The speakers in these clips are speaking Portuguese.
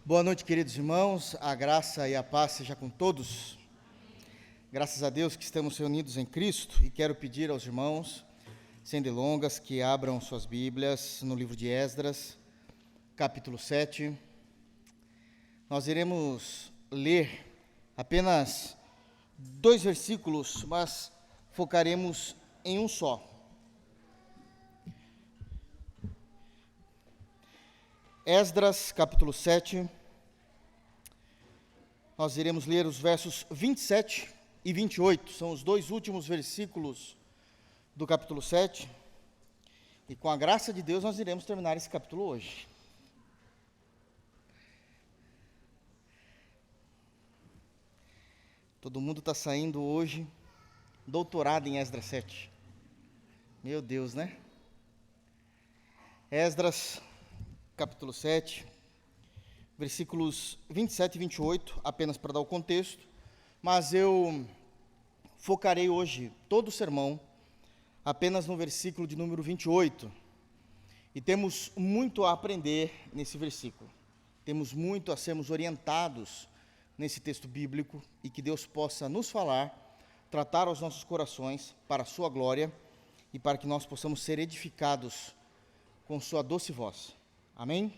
Boa noite, queridos irmãos, a graça e a paz seja com todos. Graças a Deus que estamos reunidos em Cristo e quero pedir aos irmãos, sem delongas, que abram suas Bíblias no livro de Esdras, capítulo 7. Nós iremos ler apenas 2 versículos, mas focaremos em um só. Esdras, capítulo 7, nós iremos ler os versos 27 e 28, são os 2 últimos versículos do capítulo 7, e com a graça de Deus nós iremos terminar esse capítulo hoje. Todo mundo está saindo hoje doutorado em Esdras 7, meu Deus, né? Esdras, capítulo 7, versículos 27 e 28, apenas para dar o contexto, mas eu focarei hoje todo o sermão apenas no versículo de número 28, e temos muito a aprender nesse versículo, temos muito a sermos orientados nesse texto bíblico, e que Deus possa nos falar, tratar aos nossos corações para a sua glória, e para que nós possamos ser edificados com sua doce voz. Amém?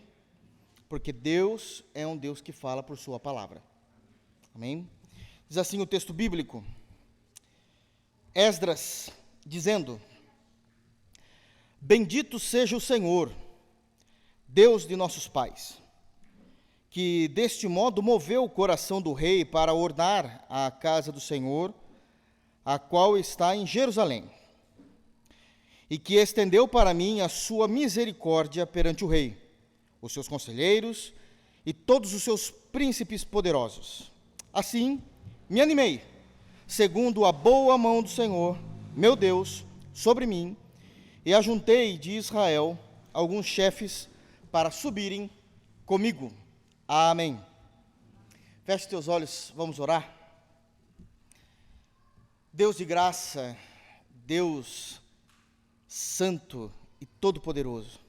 Porque Deus é um Deus que fala por sua palavra. Amém? Diz assim o texto bíblico, Esdras, dizendo: Bendito seja o Senhor, Deus de nossos pais, que deste modo moveu o coração do rei para ornar a casa do Senhor, a qual está em Jerusalém, e que estendeu para mim a sua misericórdia perante o rei, os seus conselheiros e todos os seus príncipes poderosos. Assim, me animei, segundo a boa mão do Senhor, meu Deus, sobre mim, e ajuntei de Israel alguns chefes para subirem comigo. Amém. Feche teus olhos, vamos orar. Deus de graça, Deus santo e todo-poderoso,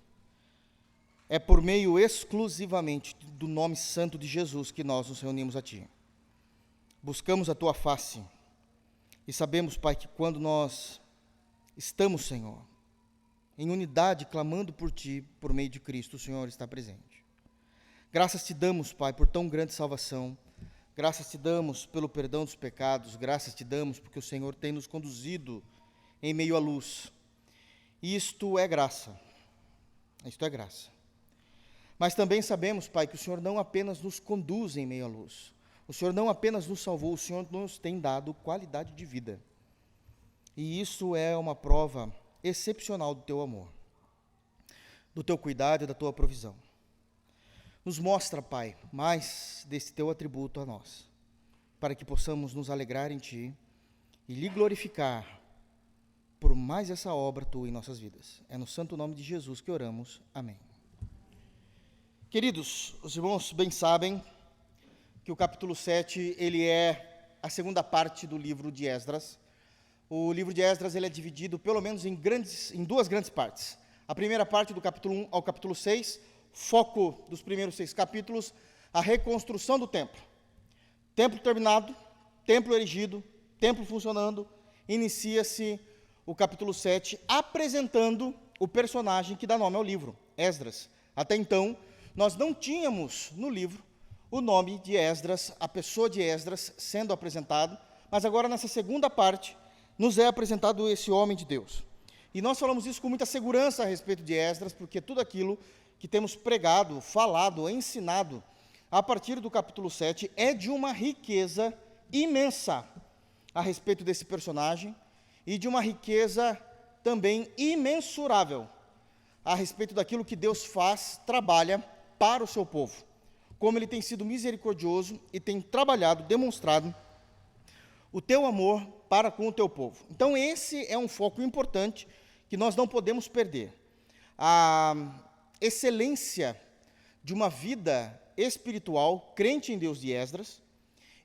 é por meio exclusivamente do nome santo de Jesus que nós nos reunimos a Ti. Buscamos a Tua face e sabemos, Pai, que quando nós estamos, Senhor, em unidade, clamando por Ti, por meio de Cristo, o Senhor está presente. Graças Te damos, Pai, por tão grande salvação. Graças Te damos pelo perdão dos pecados. Graças Te damos porque o Senhor tem nos conduzido em meio à luz. E isto é graça. Isto é graça. Mas também sabemos, Pai, que o Senhor não apenas nos conduz em meio à luz, o Senhor não apenas nos salvou, o Senhor nos tem dado qualidade de vida. E isso é uma prova excepcional do Teu amor, do Teu cuidado e da Tua provisão. Nos mostra, Pai, mais desse Teu atributo a nós, para que possamos nos alegrar em Ti e lhe glorificar por mais essa obra Tua em nossas vidas. É no santo nome de Jesus que oramos. Amém. Queridos, os irmãos bem sabem que o capítulo 7, ele é a segunda parte do livro de Esdras. O livro de Esdras, ele é dividido pelo menos em 2 grandes partes. A primeira parte, do capítulo 1 ao capítulo 6, foco dos primeiros 6 capítulos, a reconstrução do templo. Templo terminado, templo erigido, templo funcionando, inicia-se o capítulo 7, apresentando o personagem que dá nome ao livro, Esdras. Até então, nós não tínhamos no livro o nome de Esdras, a pessoa de Esdras sendo apresentado, mas agora nessa segunda parte nos é apresentado esse homem de Deus. E nós falamos isso com muita segurança a respeito de Esdras, porque tudo aquilo que temos pregado, falado, ensinado a partir do capítulo 7 é de uma riqueza imensa a respeito desse personagem e de uma riqueza também imensurável a respeito daquilo que Deus faz, trabalha para o seu povo, como Ele tem sido misericordioso e tem trabalhado, demonstrado o Teu amor para com o Teu povo. Então esse é um foco importante que nós não podemos perder. A excelência de uma vida espiritual, crente em Deus de Esdras,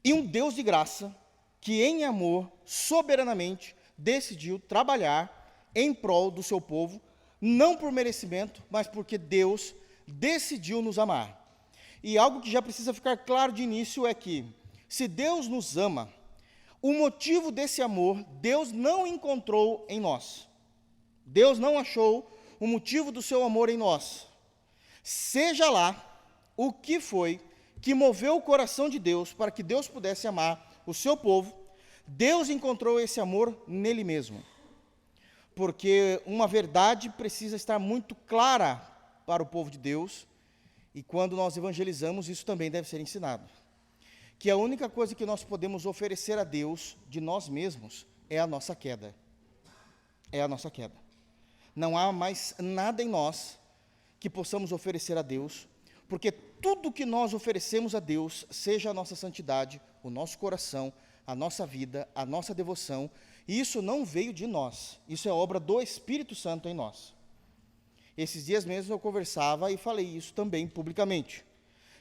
e um Deus de graça que em amor, soberanamente, decidiu trabalhar em prol do seu povo, não por merecimento, mas porque Deus decidiu nos amar. E algo que já precisa ficar claro de início é que, se Deus nos ama, o motivo desse amor, Deus não encontrou em nós. Deus não achou o motivo do seu amor em nós. Seja lá o que foi que moveu o coração de Deus para que Deus pudesse amar o seu povo, Deus encontrou esse amor nele mesmo. Porque uma verdade precisa estar muito clara para o povo de Deus, e quando nós evangelizamos, isso também deve ser ensinado. Que a única coisa que nós podemos oferecer a Deus de nós mesmos é a nossa queda. É a nossa queda. Não há mais nada em nós que possamos oferecer a Deus, porque tudo que nós oferecemos a Deus, seja a nossa santidade, o nosso coração, a nossa vida, a nossa devoção, isso não veio de nós, isso é obra do Espírito Santo em nós. Esses dias mesmo eu conversava e falei isso também publicamente,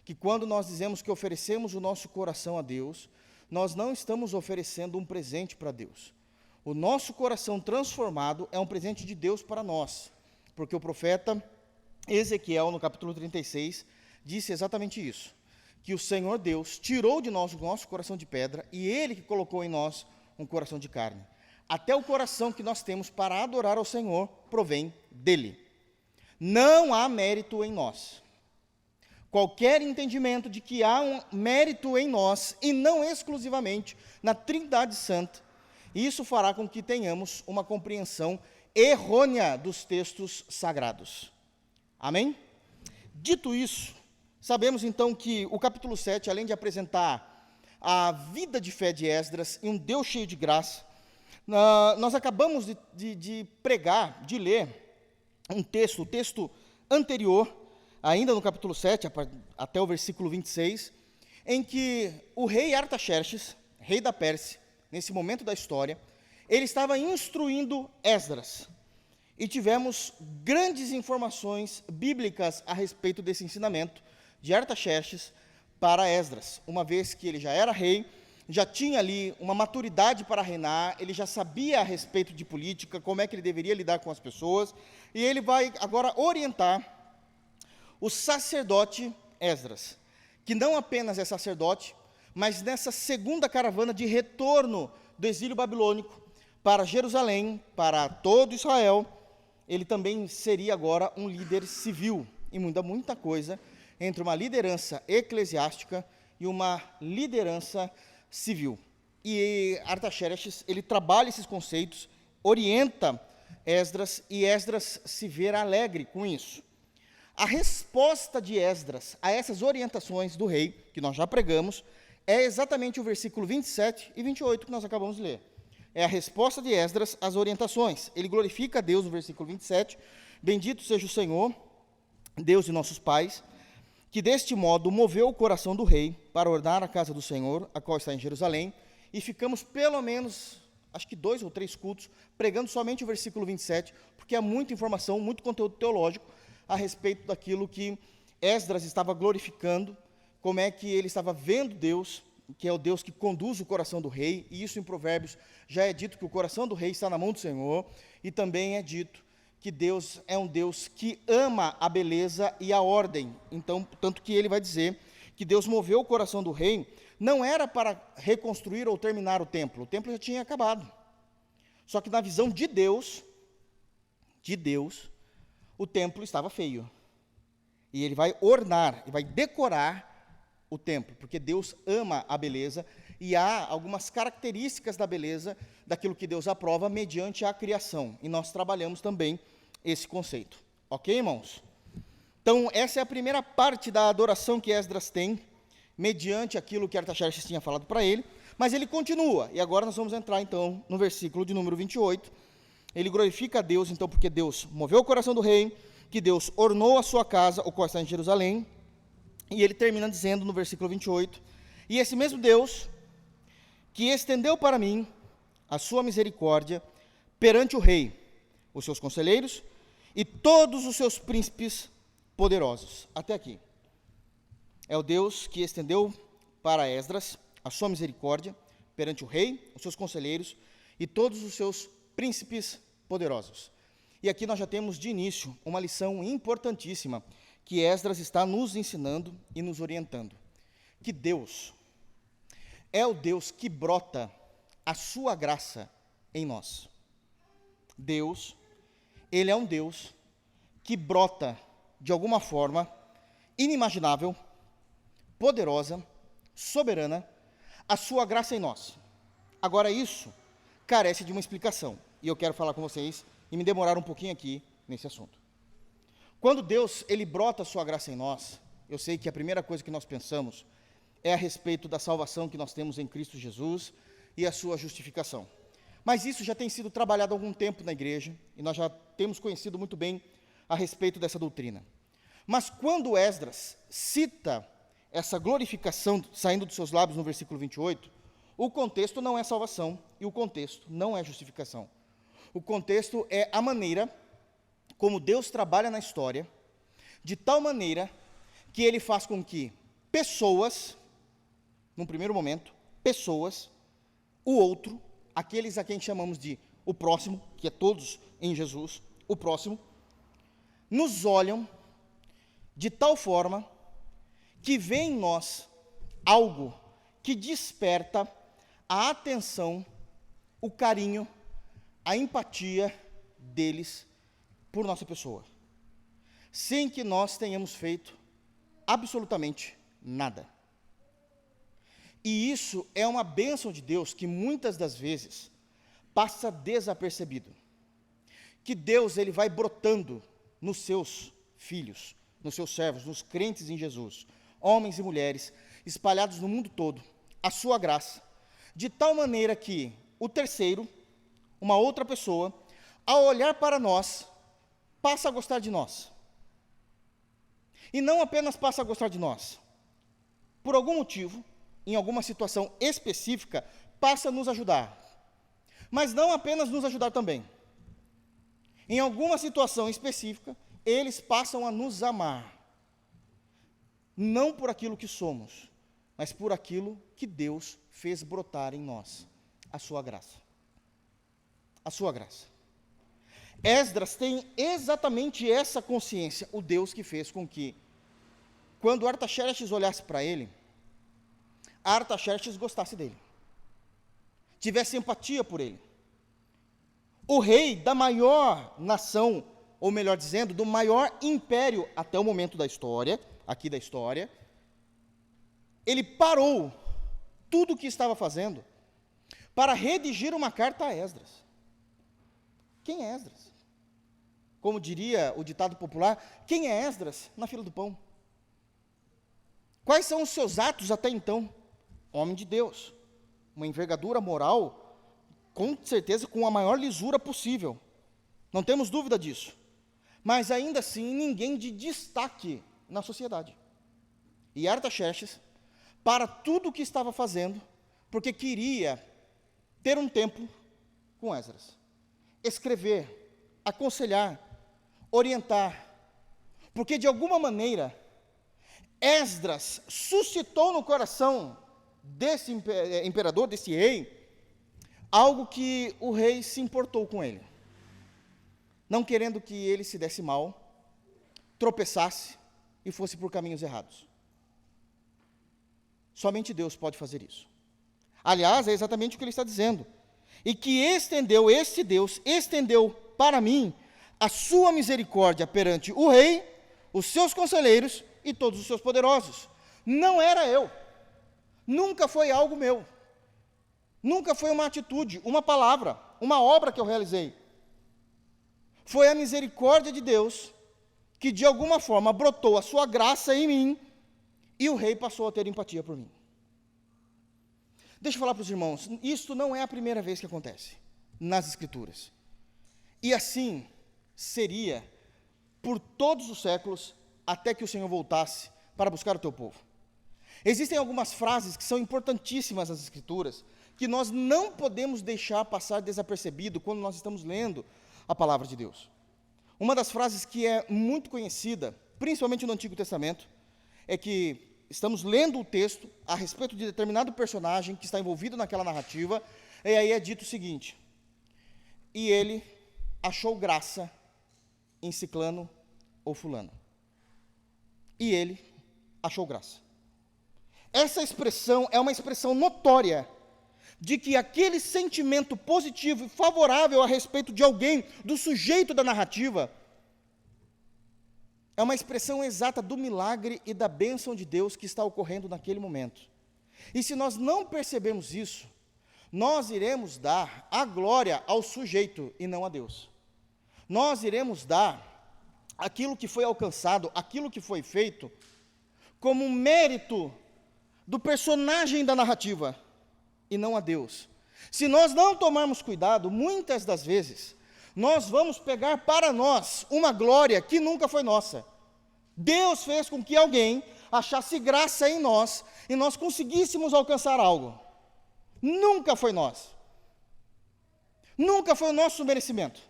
que quando nós dizemos que oferecemos o nosso coração a Deus, nós não estamos oferecendo um presente para Deus. O nosso coração transformado é um presente de Deus para nós, porque o profeta Ezequiel, no capítulo 36, disse exatamente isso, que o Senhor Deus tirou de nós o nosso coração de pedra e Ele que colocou em nós um coração de carne. Até o coração que nós temos para adorar ao Senhor provém dEle. Não há mérito em nós. Qualquer entendimento de que há um mérito em nós, e não exclusivamente na Trindade Santa, isso fará com que tenhamos uma compreensão errônea dos textos sagrados. Amém? Dito isso, sabemos então que o capítulo 7, além de apresentar a vida de fé de Esdras e um Deus cheio de graça, nós acabamos de pregar, de ler um texto, o texto anterior, ainda no capítulo 7, até o versículo 26, em que o rei Artaxerxes, rei da Pérsia, nesse momento da história, ele estava instruindo Esdras. E tivemos grandes informações bíblicas a respeito desse ensinamento de Artaxerxes para Esdras, uma vez que ele já era rei, já tinha ali uma maturidade para reinar, ele já sabia a respeito de política, como é que ele deveria lidar com as pessoas, e ele vai agora orientar o sacerdote Esdras, que não apenas é sacerdote, mas nessa segunda caravana de retorno do exílio babilônico para Jerusalém, para todo Israel, ele também seria agora um líder civil, e muita coisa entre uma liderança eclesiástica e uma liderança civil. E Artaxerxes, ele trabalha esses conceitos, orienta Esdras, e Esdras se vê alegre com isso. A resposta de Esdras a essas orientações do rei, que nós já pregamos, é exatamente o versículo 27 e 28 que nós acabamos de ler. É a resposta de Esdras às orientações. Ele glorifica a Deus no versículo 27, bendito seja o Senhor, Deus de nossos pais, que deste modo moveu o coração do rei para ornar a casa do Senhor, a qual está em Jerusalém, e ficamos pelo menos, acho que 2 ou 3 cultos, pregando somente o versículo 27, porque há muita informação, muito conteúdo teológico a respeito daquilo que Esdras estava glorificando, como é que ele estava vendo Deus, que é o Deus que conduz o coração do rei, e isso em Provérbios já é dito que o coração do rei está na mão do Senhor, e também é dito que Deus é um Deus que ama a beleza e a ordem. Então, tanto que ele vai dizer que Deus moveu o coração do rei, não era para reconstruir ou terminar o templo já tinha acabado. Só que na visão de Deus, o templo estava feio. E ele vai ornar, e vai decorar o templo, porque Deus ama a beleza, e há algumas características da beleza, daquilo que Deus aprova, mediante a criação, e nós trabalhamos também esse conceito. Ok, irmãos? Então, essa é a primeira parte da adoração que Esdras tem, mediante aquilo que Artaxerxes tinha falado para ele, mas ele continua, e agora nós vamos entrar, então, no versículo de número 28, ele glorifica a Deus, então, porque Deus moveu o coração do rei, que Deus ornou a sua casa, o qual está em Jerusalém, e ele termina dizendo no versículo 28, e esse mesmo Deus, que estendeu para mim a sua misericórdia perante o rei, os seus conselheiros e todos os seus príncipes poderosos. Até aqui. É o Deus que estendeu para Esdras a sua misericórdia perante o rei, os seus conselheiros e todos os seus príncipes poderosos. E aqui nós já temos de início uma lição importantíssima que Esdras está nos ensinando e nos orientando. Que Deus é o Deus que brota a sua graça em nós. Deus, Ele é um Deus que brota, de alguma forma, inimaginável, poderosa, soberana, a sua graça em nós. Agora, isso carece de uma explicação, e eu quero falar com vocês e me demorar um pouquinho aqui nesse assunto. Quando Deus, Ele brota a sua graça em nós, eu sei que a primeira coisa que nós pensamos é a respeito da salvação que nós temos em Cristo Jesus e a sua justificação. Mas isso já tem sido trabalhado há algum tempo na igreja, e nós já temos conhecido muito bem a respeito dessa doutrina. Mas quando Esdras cita essa glorificação saindo dos seus lábios no versículo 28, o contexto não é salvação e o contexto não é justificação. O contexto é a maneira como Deus trabalha na história, de tal maneira que Ele faz com que pessoas, num primeiro momento, pessoas, o outro, aqueles a quem chamamos de o próximo, que é todos em Jesus, o próximo, nos olham de tal forma que vê em nós algo que desperta a atenção, o carinho, a empatia deles por nossa pessoa, sem que nós tenhamos feito absolutamente nada. E isso é uma bênção de Deus que muitas das vezes passa desapercebido. Que Deus, Ele vai brotando nos seus filhos, nos seus servos, nos crentes em Jesus, homens e mulheres, espalhados no mundo todo, a sua graça, de tal maneira que o terceiro, uma outra pessoa, ao olhar para nós, passa a gostar de nós. E não apenas passa a gostar de nós, por algum motivo, em alguma situação específica, passa a nos ajudar. Mas não apenas nos ajudar também. Em alguma situação específica, eles passam a nos amar. Não por aquilo que somos, mas por aquilo que Deus fez brotar em nós, a sua graça. A sua graça. Esdras tem exatamente essa consciência, o Deus que fez com que, quando Artaxerxes olhasse para ele, Artaxerxes gostasse dele, tivesse empatia por ele. O rei da maior nação, ou melhor dizendo, do maior império até o momento da história, aqui da história, ele parou tudo o que estava fazendo para redigir uma carta a Esdras. Quem é Esdras? Como diria o ditado popular, quem é Esdras na fila do pão? Quais são os seus atos até então? Homem de Deus, uma envergadura moral, com certeza com a maior lisura possível, não temos dúvida disso, mas ainda assim ninguém de destaque na sociedade. E Artaxerxes, para tudo o que estava fazendo, porque queria ter um tempo com Esdras, escrever, aconselhar, orientar, porque de alguma maneira Esdras suscitou no coração desse imperador, desse rei, algo que o rei se importou com ele, não querendo que ele se desse mal, tropeçasse e fosse por caminhos errados. Somente Deus pode fazer isso. Aliás, é exatamente o que ele está dizendo. E que este Deus estendeu para mim a sua misericórdia perante o rei, os seus conselheiros e todos os seus poderosos. Não era eu. Nunca foi algo meu. Nunca foi uma atitude, uma palavra, uma obra que eu realizei. Foi a misericórdia de Deus que de alguma forma brotou a sua graça em mim e o rei passou a ter empatia por mim. Deixa eu falar para os irmãos, isso não é a primeira vez que acontece nas Escrituras. E assim seria por todos os séculos até que o Senhor voltasse para buscar o teu povo. Existem algumas frases que são importantíssimas nas Escrituras, que nós não podemos deixar passar desapercebido quando nós estamos lendo a palavra de Deus. Uma das frases que é muito conhecida, principalmente no Antigo Testamento, é que estamos lendo o texto a respeito de determinado personagem que está envolvido naquela narrativa, e aí é dito o seguinte: e ele achou graça em ciclano ou fulano. e ele achou graça. Essa expressão é uma expressão notória de que aquele sentimento positivo e favorável a respeito de alguém, do sujeito da narrativa, é uma expressão exata do milagre e da bênção de Deus que está ocorrendo naquele momento. E se nós não percebermos isso, nós iremos dar a glória ao sujeito e não a Deus. Nós iremos dar aquilo que foi alcançado, aquilo que foi feito, como um mérito do personagem da narrativa, e não a Deus. Se nós não tomarmos cuidado, muitas das vezes, nós vamos pegar para nós uma glória que nunca foi nossa. Deus fez com que alguém achasse graça em nós, e nós conseguíssemos alcançar algo. Nunca foi nós. Nunca foi o nosso merecimento.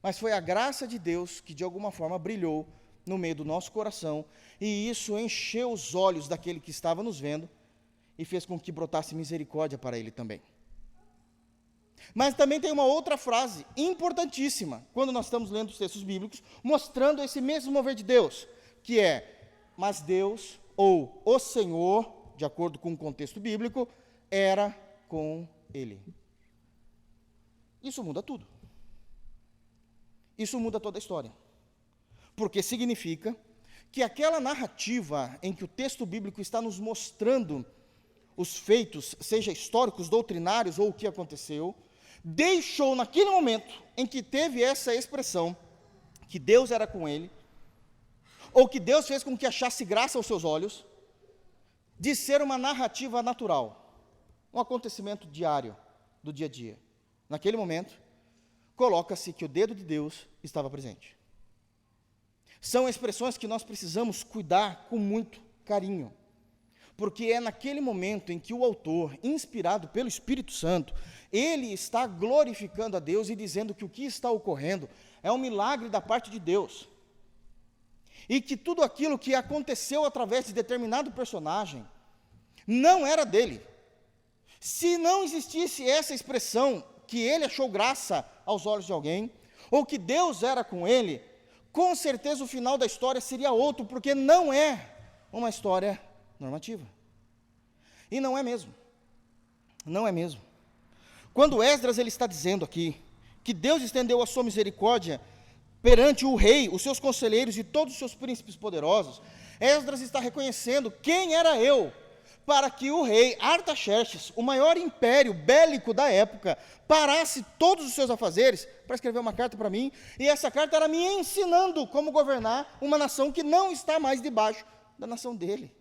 Mas foi a graça de Deus que de alguma forma brilhou no meio do nosso coração, e isso encheu os olhos daquele que estava nos vendo, e fez com que brotasse misericórdia para ele também. Mas também tem uma outra frase importantíssima, quando nós estamos lendo os textos bíblicos, mostrando esse mesmo mover de Deus, que é, mas Deus, ou o Senhor, de acordo com o contexto bíblico, era com ele. Isso muda tudo. Isso muda toda a história. Porque significa que aquela narrativa em que o texto bíblico está nos mostrando os feitos, seja históricos, doutrinários ou o que aconteceu, deixou naquele momento em que teve essa expressão, que Deus era com ele, ou que Deus fez com que achasse graça aos seus olhos, de ser uma narrativa natural, um acontecimento diário, do dia a dia. Naquele momento, coloca-se que o dedo de Deus estava presente. São expressões que nós precisamos cuidar com muito carinho, porque é naquele momento em que o autor, inspirado pelo Espírito Santo, ele está glorificando a Deus e dizendo que o que está ocorrendo é um milagre da parte de Deus. E que tudo aquilo que aconteceu através de determinado personagem não era dele. Se não existisse essa expressão, que ele achou graça aos olhos de alguém, ou que Deus era com ele, com certeza o final da história seria outro, porque não é uma história normativa. E não é mesmo. Não é mesmo. Quando Esdras ele está dizendo aqui que Deus estendeu a sua misericórdia perante o rei, os seus conselheiros e todos os seus príncipes poderosos, Esdras está reconhecendo quem era eu, para que o rei Artaxerxes, o maior império bélico da época, parasse todos os seus afazeres para escrever uma carta para mim, e essa carta era me ensinando como governar uma nação que não está mais debaixo da nação dele.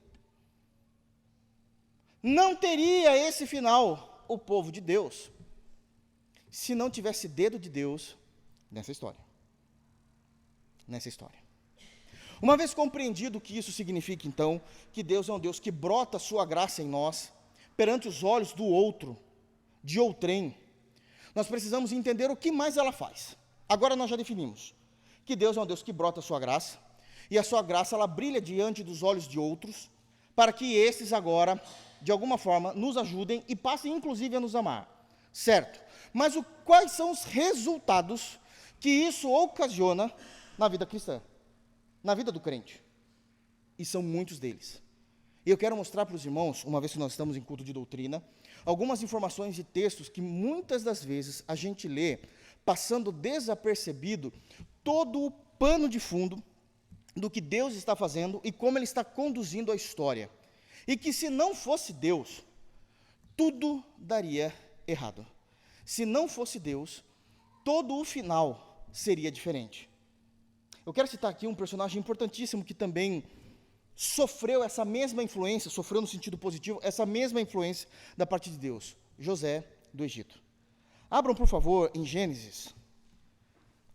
Não teria esse final o povo de Deus, se não tivesse dedo de Deus nessa história. Nessa história. Uma vez compreendido o que isso significa, então, que Deus é um Deus que brota a sua graça em nós, perante os olhos do outro, de outrem, nós precisamos entender o que mais ela faz. Agora nós já definimos que Deus é um Deus que brota a sua graça, e a sua graça ela brilha diante dos olhos de outros, para que esses agora, de alguma forma, nos ajudem e passem inclusive a nos amar. Certo? Mas quais são os resultados que isso ocasiona na vida cristã? Na vida do crente, e são muitos deles. E eu quero mostrar para os irmãos, uma vez que nós estamos em culto de doutrina, algumas informações de textos que muitas das vezes a gente lê, passando desapercebido todo o pano de fundo do que Deus está fazendo e como Ele está conduzindo a história. E que se não fosse Deus, tudo daria errado. Se não fosse Deus, todo o final seria diferente. Eu quero citar aqui um personagem importantíssimo que também sofreu essa mesma influência, sofreu no sentido positivo, essa mesma influência da parte de Deus, José do Egito. Abram, por favor, em Gênesis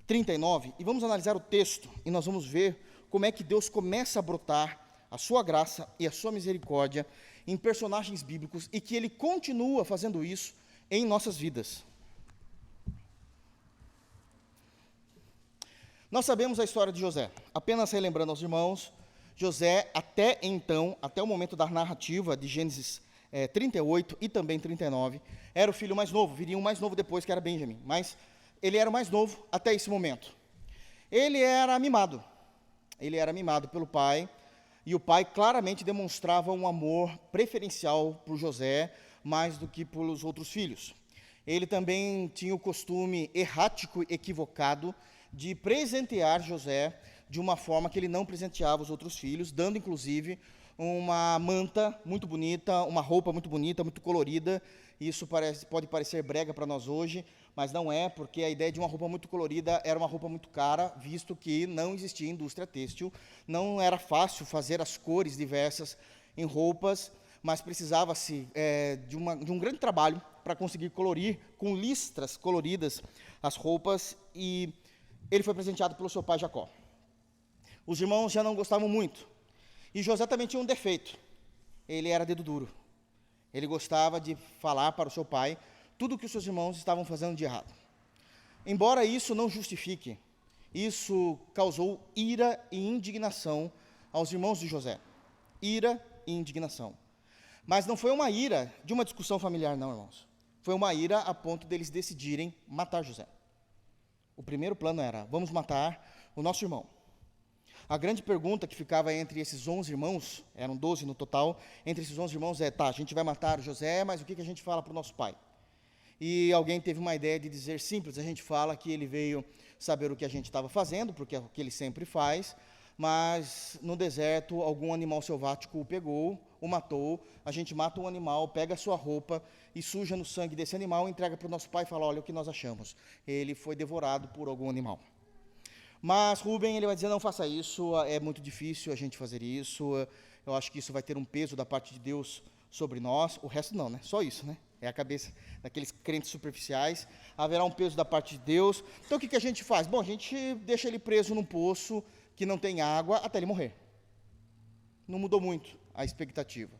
39, e vamos analisar o texto, e nós vamos ver como é que Deus começa a brotar a sua graça e a sua misericórdia em personagens bíblicos, e que Ele continua fazendo isso em nossas vidas. Nós sabemos a história de José, apenas relembrando aos irmãos, José, até então, até o momento da narrativa de Gênesis 38 e também 39, era o filho mais novo, viria um mais novo depois, que era Benjamim, mas ele era o mais novo até esse momento. Ele era mimado, ele era mimado pelo pai, e o pai claramente demonstrava um amor preferencial por José, mais do que pelos outros filhos. Ele também tinha o costume errático, equivocado, de presentear José de uma forma que ele não presenteava os outros filhos, dando inclusive uma manta muito bonita, uma roupa muito bonita, muito colorida. Isso pode parecer brega para nós hoje, mas não é, porque a ideia de uma roupa muito colorida era uma roupa muito cara, visto que não existia indústria têxtil, não era fácil fazer as cores diversas em roupas, mas precisava-se de um grande trabalho para conseguir colorir com listras coloridas as roupas, e ele foi presenteado pelo seu pai Jacó. Os irmãos já não gostavam muito, e José também tinha um defeito: ele era dedo duro. Ele gostava de falar para o seu pai tudo o que os seus irmãos estavam fazendo de errado. Embora isso não justifique, isso causou ira e indignação aos irmãos de José. Ira e indignação. Mas não foi uma ira de uma discussão familiar, não, irmãos. Foi uma ira a ponto deles decidirem matar José. O primeiro plano era: vamos matar o nosso irmão. A grande pergunta que ficava entre esses 11 irmãos, eram 12 no total, entre esses 11 irmãos é: tá, a gente vai matar José, mas o que a gente fala para o nosso pai? E alguém teve uma ideia de dizer simples: a gente fala que ele veio saber o que a gente estava fazendo, porque é o que ele sempre faz, mas no deserto algum animal selvático o pegou, o matou, a gente mata um animal, pega a sua roupa e suja no sangue desse animal, entrega para o nosso pai e fala: olha o que nós achamos, ele foi devorado por algum animal. Mas Rubem, ele vai dizer: não faça isso, é muito difícil a gente fazer isso, eu acho que isso vai ter um peso da parte de Deus sobre nós. O resto não, né? Só isso, né? É a cabeça daqueles crentes superficiais. Haverá um peso da parte de Deus. Então o que a gente faz? Bom, a gente deixa ele preso num poço que não tem água até ele morrer. Não mudou muito a expectativa.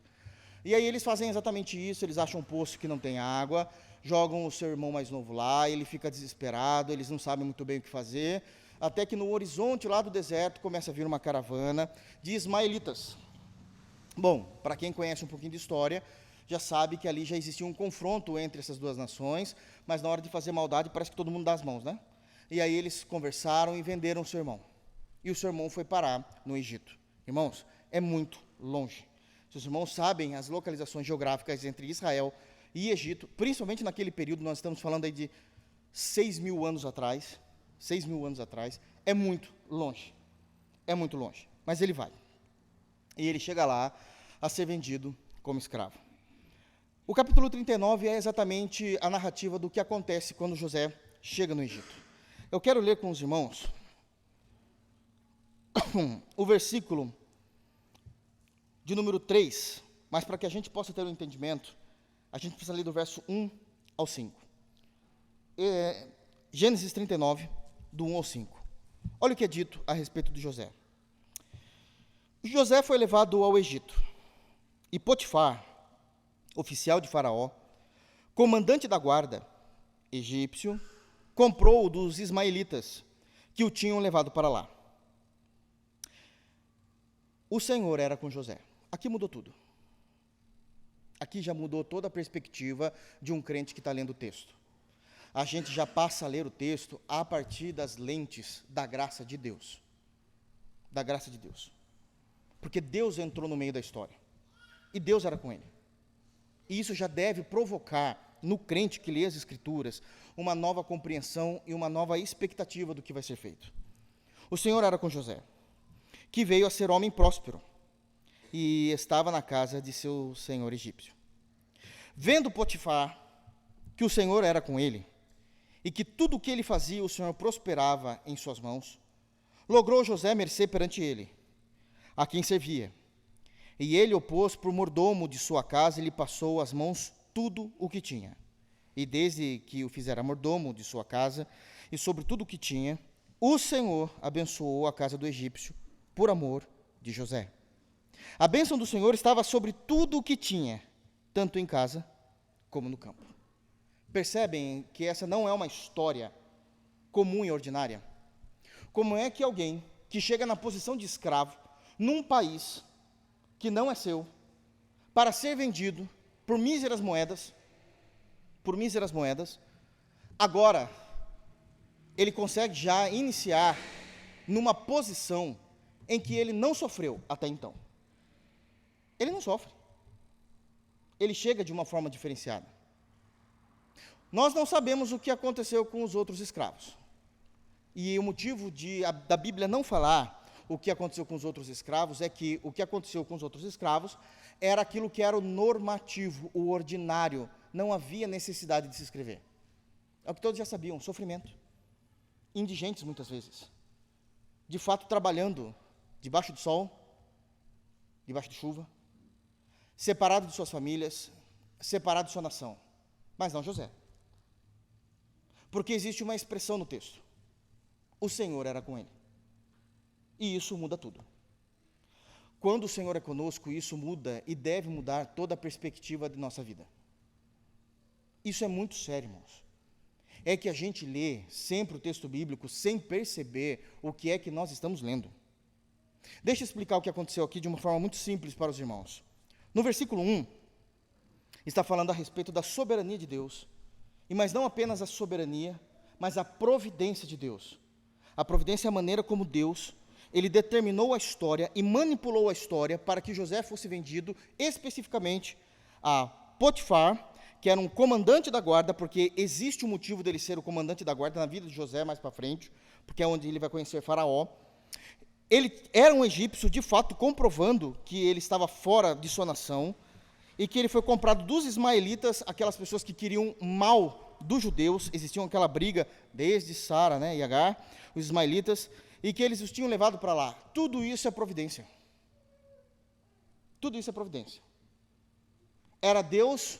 E aí eles fazem exatamente isso, eles acham um poço que não tem água, jogam o seu irmão mais novo lá, ele fica desesperado, eles não sabem muito bem o que fazer, até que no horizonte lá do deserto começa a vir uma caravana de ismaelitas. Bom, para quem conhece um pouquinho de história, já sabe que ali já existia um confronto entre essas duas nações, mas na hora de fazer maldade parece que todo mundo dá as mãos, né? E aí eles conversaram e venderam o seu irmão. E o seu irmão foi parar no Egito. Irmãos, é muito longe. Seus irmãos sabem as localizações geográficas entre Israel e Egito, principalmente naquele período, nós estamos falando aí de 6.000 anos atrás, 6.000 anos atrás, é muito longe, mas ele vai, e ele chega lá a ser vendido como escravo. O capítulo 39 é exatamente a narrativa do que acontece quando José chega no Egito. Eu quero ler com os irmãos o versículo de número 3, mas para que a gente possa ter um entendimento, a gente precisa ler do verso 1 ao 5. Gênesis 39, do 1 ao 5. Olha o que é dito a respeito de José. José foi levado ao Egito, e Potifar, oficial de Faraó, comandante da guarda egípcio, comprou-o dos ismaelitas que o tinham levado para lá. O Senhor era com José. Aqui mudou tudo. Aqui já mudou toda a perspectiva de um crente que está lendo o texto. A gente já passa a ler o texto a partir das lentes da graça de Deus. Da graça de Deus. Porque Deus entrou no meio da história. E Deus era com ele. E isso já deve provocar no crente que lê as Escrituras uma nova compreensão e uma nova expectativa do que vai ser feito. O Senhor era com José, que veio a ser homem próspero e estava na casa de seu senhor egípcio. Vendo Potifar que o Senhor era com ele, e que tudo o que ele fazia o Senhor prosperava em suas mãos, logrou José mercê perante ele, a quem servia. E ele o pôs por mordomo de sua casa e lhe passou às mãos tudo o que tinha. E desde que o fizera mordomo de sua casa e sobre tudo o que tinha, o Senhor abençoou a casa do egípcio por amor de José. A bênção do Senhor estava sobre tudo o que tinha, tanto em casa como no campo. Percebem que essa não é uma história comum e ordinária? Como é que alguém que chega na posição de escravo, num país que não é seu, para ser vendido por míseras moedas, agora ele consegue já iniciar numa posição em que ele não sofreu até então. Ele não sofre. Ele chega de uma forma diferenciada. Nós não sabemos o que aconteceu com os outros escravos. E o motivo da Bíblia não falar o que aconteceu com os outros escravos é que o que aconteceu com os outros escravos era aquilo que era o normativo, o ordinário. Não havia necessidade de se escrever. É o que todos já sabiam, sofrimento. Indigentes, muitas vezes. De fato, trabalhando debaixo do sol, debaixo de chuva, separado de suas famílias, separado de sua nação. Mas não José. Porque existe uma expressão no texto. O Senhor era com ele. E isso muda tudo. Quando o Senhor é conosco, isso muda e deve mudar toda a perspectiva de nossa vida. Isso é muito sério, irmãos. É que a gente lê sempre o texto bíblico sem perceber o que é que nós estamos lendo. Deixa eu explicar o que aconteceu aqui de uma forma muito simples para os irmãos. No versículo 1, está falando a respeito da soberania de Deus. Mas não apenas a soberania, mas a providência de Deus. A providência é a maneira como Deus, ele determinou a história e manipulou a história para que José fosse vendido especificamente a Potifar, que era um comandante da guarda, porque existe um motivo dele ser o comandante da guarda na vida de José mais para frente, porque é onde ele vai conhecer Faraó. Ele era um egípcio, de fato, comprovando que ele estava fora de sua nação, e que ele foi comprado dos ismaelitas, aquelas pessoas que queriam mal dos judeus. Existia aquela briga desde Sara, e Agar, os ismaelitas, e que eles os tinham levado para lá. Tudo isso é providência. Tudo isso é providência. Era Deus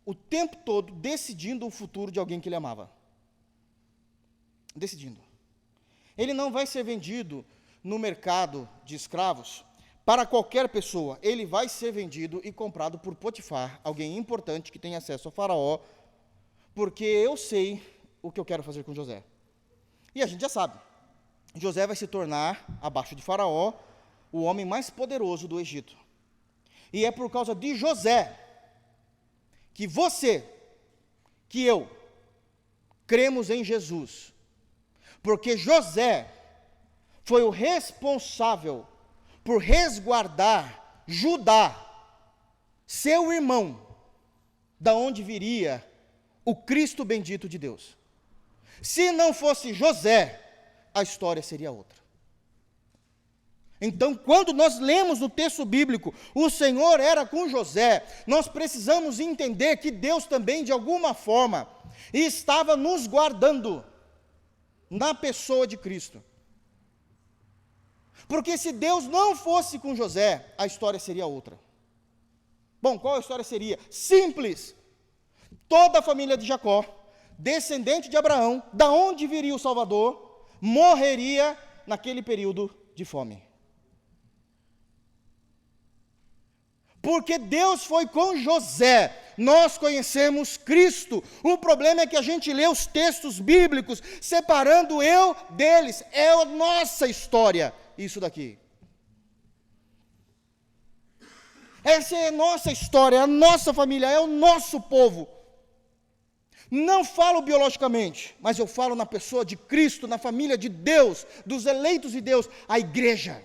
o tempo todo decidindo o futuro de alguém que ele amava. Decidindo. Ele não vai ser vendido no mercado de escravos para qualquer pessoa. Ele vai ser vendido e comprado por Potifar, alguém importante que tem acesso a Faraó, porque eu sei o que eu quero fazer com José. E a gente já sabe. José vai se tornar, abaixo de Faraó, o homem mais poderoso do Egito. E é por causa de José que você, que eu, cremos em Jesus. Porque José foi o responsável por resguardar Judá, seu irmão, da onde viria o Cristo bendito de Deus. Se não fosse José, a história seria outra. Então, quando nós lemos no texto bíblico, o Senhor era com José, nós precisamos entender que Deus também, de alguma forma, estava nos guardando na pessoa de Cristo. Porque se Deus não fosse com José, a história seria outra. Bom, qual a história seria? Simples. Toda a família de Jacó, descendente de Abraão, da onde viria o Salvador, morreria naquele período de fome. Porque Deus foi com José, nós conhecemos Cristo. O problema é que a gente lê os textos bíblicos, separando eu deles. É a nossa história, isso daqui. Essa é a nossa história, é a nossa família, é o nosso povo. Não falo biologicamente, mas eu falo na pessoa de Cristo, na família de Deus, dos eleitos de Deus, a igreja.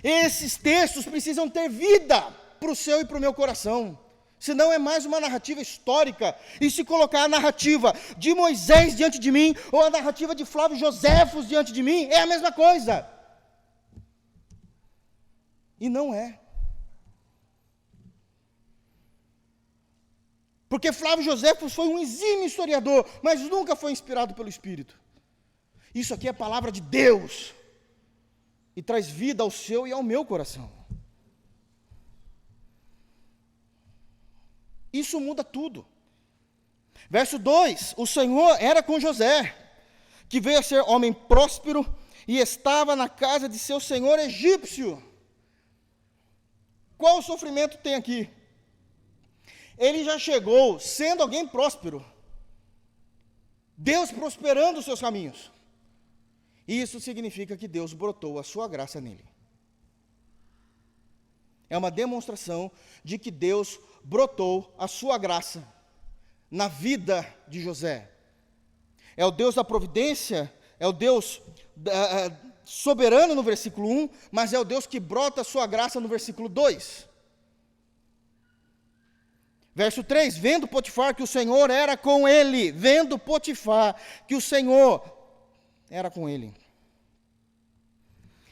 Esses textos precisam ter vida para o seu e para o meu coração. Senão é mais uma narrativa histórica. E se colocar a narrativa de Moisés diante de mim, ou a narrativa de Flávio Joséfos diante de mim, é a mesma coisa. E não é. Porque Flávio Joséfos foi um exímio historiador, mas nunca foi inspirado pelo Espírito. Isso aqui é a palavra de Deus. E traz vida ao seu e ao meu coração. Isso muda tudo. Verso 2, o Senhor era com José, que veio a ser homem próspero e estava na casa de seu senhor egípcio. Qual o sofrimento tem aqui? Ele já chegou sendo alguém próspero. Deus prosperando os seus caminhos. Isso significa que Deus brotou a sua graça nele. É uma demonstração de que Deus brotou a sua graça na vida de José. É o Deus da providência, é o Deus soberano no versículo 1, mas é o Deus que brota a sua graça no versículo 2. Verso 3, vendo Potifar que o Senhor era com ele, vendo Potifar que o Senhor era com ele,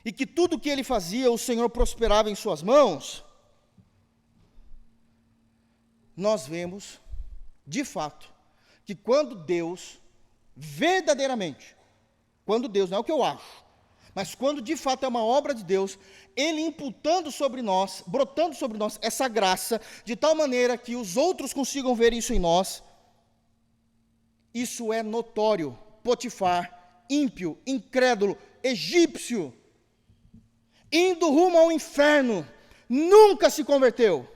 e que tudo que ele fazia, o Senhor prosperava em suas mãos, nós vemos, de fato, que quando Deus, verdadeiramente, quando Deus, não é o que eu acho, mas quando de fato é uma obra de Deus, Ele imputando sobre nós, brotando sobre nós essa graça, de tal maneira que os outros consigam ver isso em nós, isso é notório. Potifar, ímpio, incrédulo, egípcio, indo rumo ao inferno, nunca se converteu,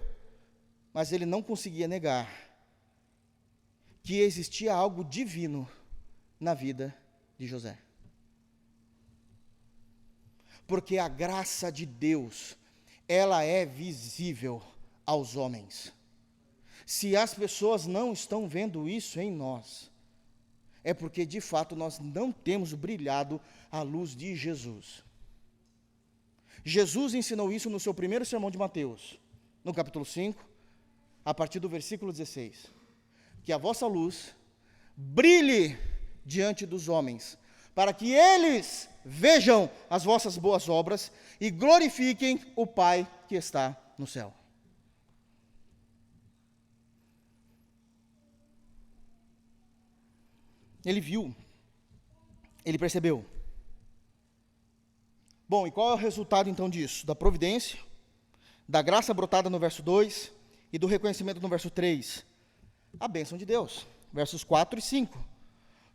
mas ele não conseguia negar que existia algo divino na vida de José. Porque a graça de Deus, ela é visível aos homens. Se as pessoas não estão vendo isso em nós, é porque de fato nós não temos brilhado a luz de Jesus. Jesus ensinou isso no seu primeiro sermão de Mateus, no capítulo 5, a partir do versículo 16. Que a vossa luz brilhe diante dos homens, para que eles vejam as vossas boas obras e glorifiquem o Pai que está no céu. Ele viu, ele percebeu. Bom, e qual é o resultado então disso? Da providência, da graça brotada no verso 2 e do reconhecimento no verso 3. A bênção de Deus, versos 4 e 5.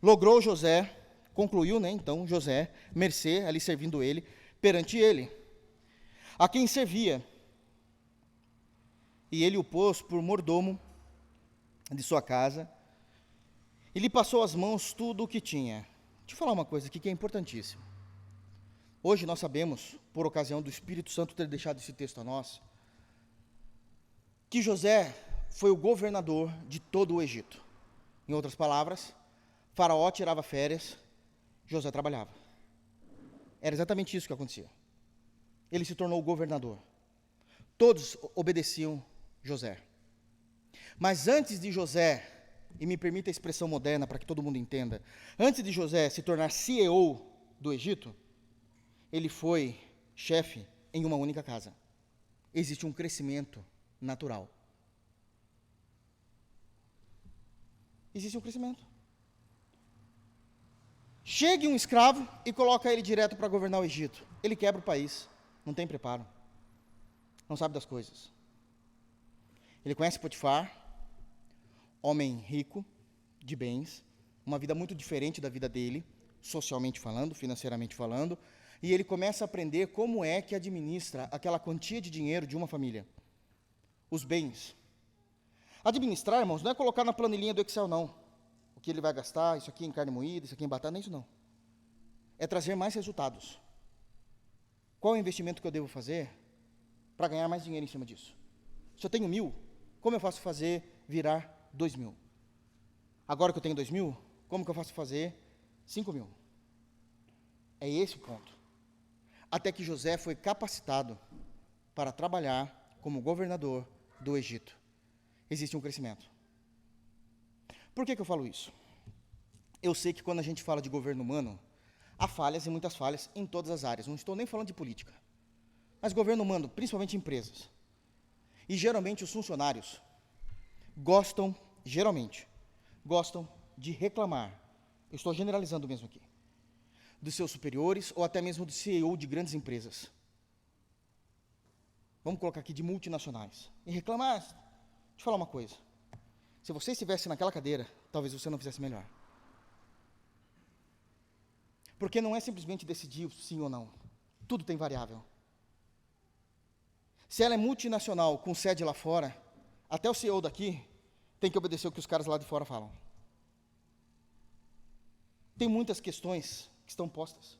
Logrou José, concluiu, então, José, mercê, ali servindo ele, perante ele, a quem servia. E ele o pôs por mordomo de sua casa, e lhe passou às mãos tudo o que tinha. Deixa eu falar uma coisa aqui que é importantíssima. Hoje nós sabemos, por ocasião do Espírito Santo ter deixado esse texto a nós, que José foi o governador de todo o Egito. Em outras palavras, Faraó tirava férias, José trabalhava. Era exatamente isso que acontecia. Ele se tornou o governador. Todos obedeciam José. Mas antes de José, e me permita a expressão moderna para que todo mundo entenda, antes de José se tornar CEO do Egito, ele foi chefe em uma única casa. Existe um crescimento natural. Existe um crescimento. Chegue um escravo e coloca ele direto para governar o Egito. Ele quebra o país, não tem preparo, não sabe das coisas. Ele conhece Potifar, homem rico, de bens, uma vida muito diferente da vida dele, socialmente falando, financeiramente falando, e ele começa a aprender como é que administra aquela quantia de dinheiro de uma família, os bens. Administrar, irmãos, não é colocar na planilhinha do Excel, não. O que ele vai gastar, isso aqui em carne moída, isso aqui em batata, não é isso não. É trazer mais resultados. Qual é o investimento que eu devo fazer para ganhar mais dinheiro em cima disso? Se eu tenho 1.000, como eu faço fazer virar 2.000? Agora que eu tenho 2.000, como que eu faço fazer 5.000? É esse o ponto. Até que José foi capacitado para trabalhar como governador do Egito. Existe um crescimento. Por que eu falo isso? Eu sei que quando a gente fala de governo humano, há falhas e muitas falhas em todas as áreas. Não estou nem falando de política. Mas governo humano, principalmente empresas. E geralmente os funcionários gostam de reclamar. Eu estou generalizando mesmo aqui. Dos seus superiores ou até mesmo do CEO de grandes empresas. Vamos colocar aqui de multinacionais. E reclamar. Deixa eu falar uma coisa. Se você estivesse naquela cadeira, talvez você não fizesse melhor. Porque não é simplesmente decidir sim ou não. Tudo tem variável. Se ela é multinacional, com sede lá fora, até o CEO daqui tem que obedecer o que os caras lá de fora falam. Tem muitas questões que estão postas.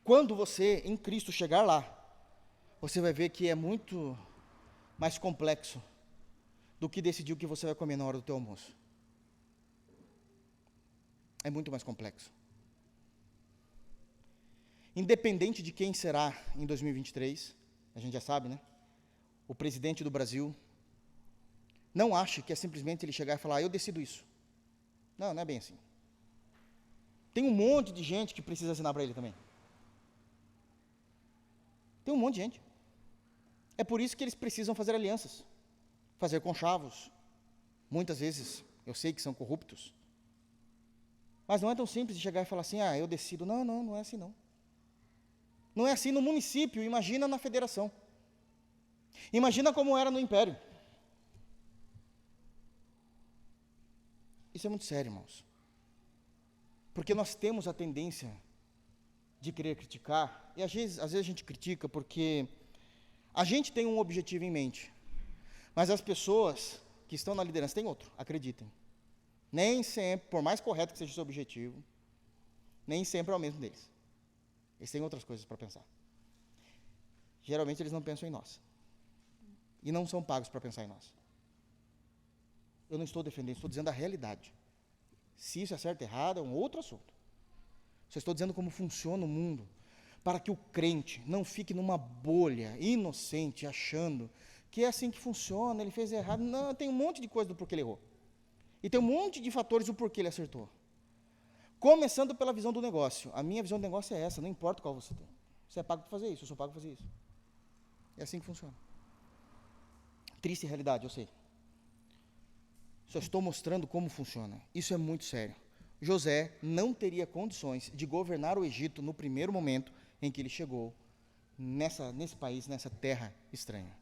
Quando você, em Cristo, chegar lá, você vai ver que é muito mais complexo do que decidir o que você vai comer na hora do teu almoço. É muito mais complexo. independente de quem será em 2023, a gente já sabe, né? O presidente do Brasil, não ache que é simplesmente ele chegar e falar, eu decido isso. Não, não é bem assim. Tem um monte de gente que precisa assinar para ele também. Tem um monte de gente. É por isso que eles precisam fazer alianças, fazer conchavos. Muitas vezes, eu sei que são corruptos. Mas não é tão simples de chegar e falar assim, eu decido. Não, não é assim não. Não é assim no município, imagina na federação. Imagina como era no império. Isso é muito sério, irmãos. Porque nós temos a tendência de querer criticar, e às vezes a gente critica porque a gente tem um objetivo em mente, mas as pessoas que estão na liderança têm outro, acreditem. Nem sempre, por mais correto que seja o seu objetivo, nem sempre é o mesmo deles. Eles têm outras coisas para pensar. Geralmente eles não pensam em nós. E não são pagos para pensar em nós. Eu não estou defendendo, estou dizendo a realidade. Se isso é certo ou errado, é um outro assunto. Só estou dizendo como funciona o mundo, para que o crente não fique numa bolha inocente, achando que é assim que funciona, ele fez errado. Não, tem um monte de coisa do porquê ele errou. E tem um monte de fatores do porquê ele acertou. Começando pela visão do negócio. A minha visão do negócio é essa, não importa qual você tem. Você é pago para fazer isso, eu sou pago para fazer isso. É assim que funciona. Triste realidade, eu sei. Só estou mostrando como funciona. Isso é muito sério. José não teria condições de governar o Egito no primeiro momento em que ele chegou nesse país, nessa terra estranha.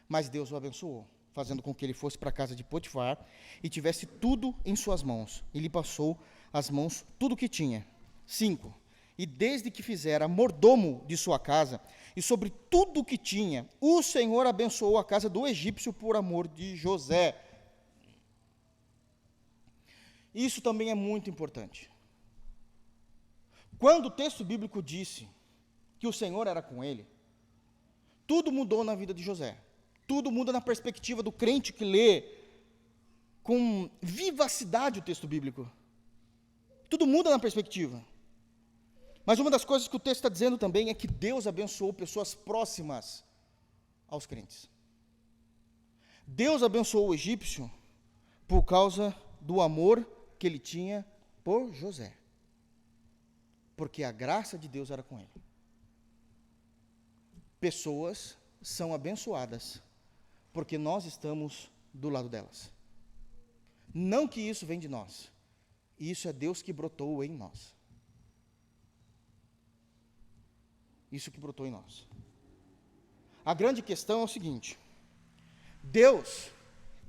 Mas Deus o abençoou, fazendo com que ele fosse para a casa de Potifar e tivesse tudo em suas mãos. E lhe passou as mãos tudo o que tinha. 5. E desde que fizera mordomo de sua casa, e sobre tudo o que tinha, o Senhor abençoou a casa do egípcio por amor de José. Isso também é muito importante. Quando o texto bíblico disse que o Senhor era com ele, tudo mudou na vida de José. Tudo muda na perspectiva do crente que lê com vivacidade o texto bíblico. Tudo muda na perspectiva. Mas uma das coisas que o texto está dizendo também é que Deus abençoou pessoas próximas aos crentes. Deus abençoou o egípcio por causa do amor que ele tinha por José. Porque a graça de Deus era com ele. Pessoas são abençoadas porque nós estamos do lado delas. Não que isso vem de nós. Isso é Deus que brotou em nós. Isso que brotou em nós. A grande questão é o seguinte: Deus,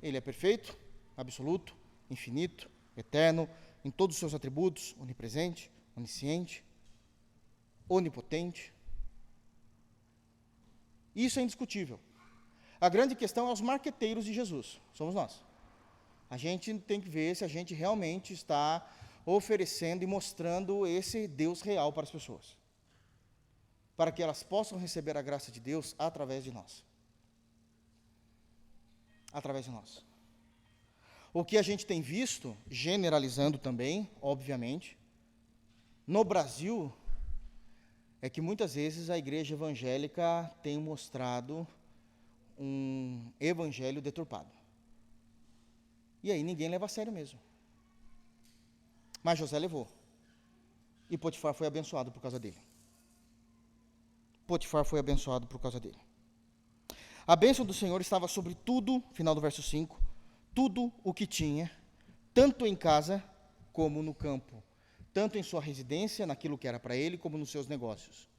Ele é perfeito, absoluto, infinito, eterno, em todos os seus atributos, onipresente, onisciente, onipotente. Isso é indiscutível. A grande questão é os marqueteiros de Jesus, somos nós. A gente tem que ver se a gente realmente está oferecendo e mostrando esse Deus real para as pessoas, para que elas possam receber a graça de Deus através de nós. Através de nós. O que a gente tem visto, generalizando também, obviamente, no Brasil, é que muitas vezes a igreja evangélica tem mostrado um evangelho deturpado. E aí ninguém leva a sério mesmo. Mas José levou. E Potifar foi abençoado por causa dele. Potifar foi abençoado por causa dele. A bênção do Senhor estava sobre tudo, final do verso 5, tudo o que tinha, tanto em casa como no campo, tanto em sua residência, naquilo que era para ele, como nos seus negócios.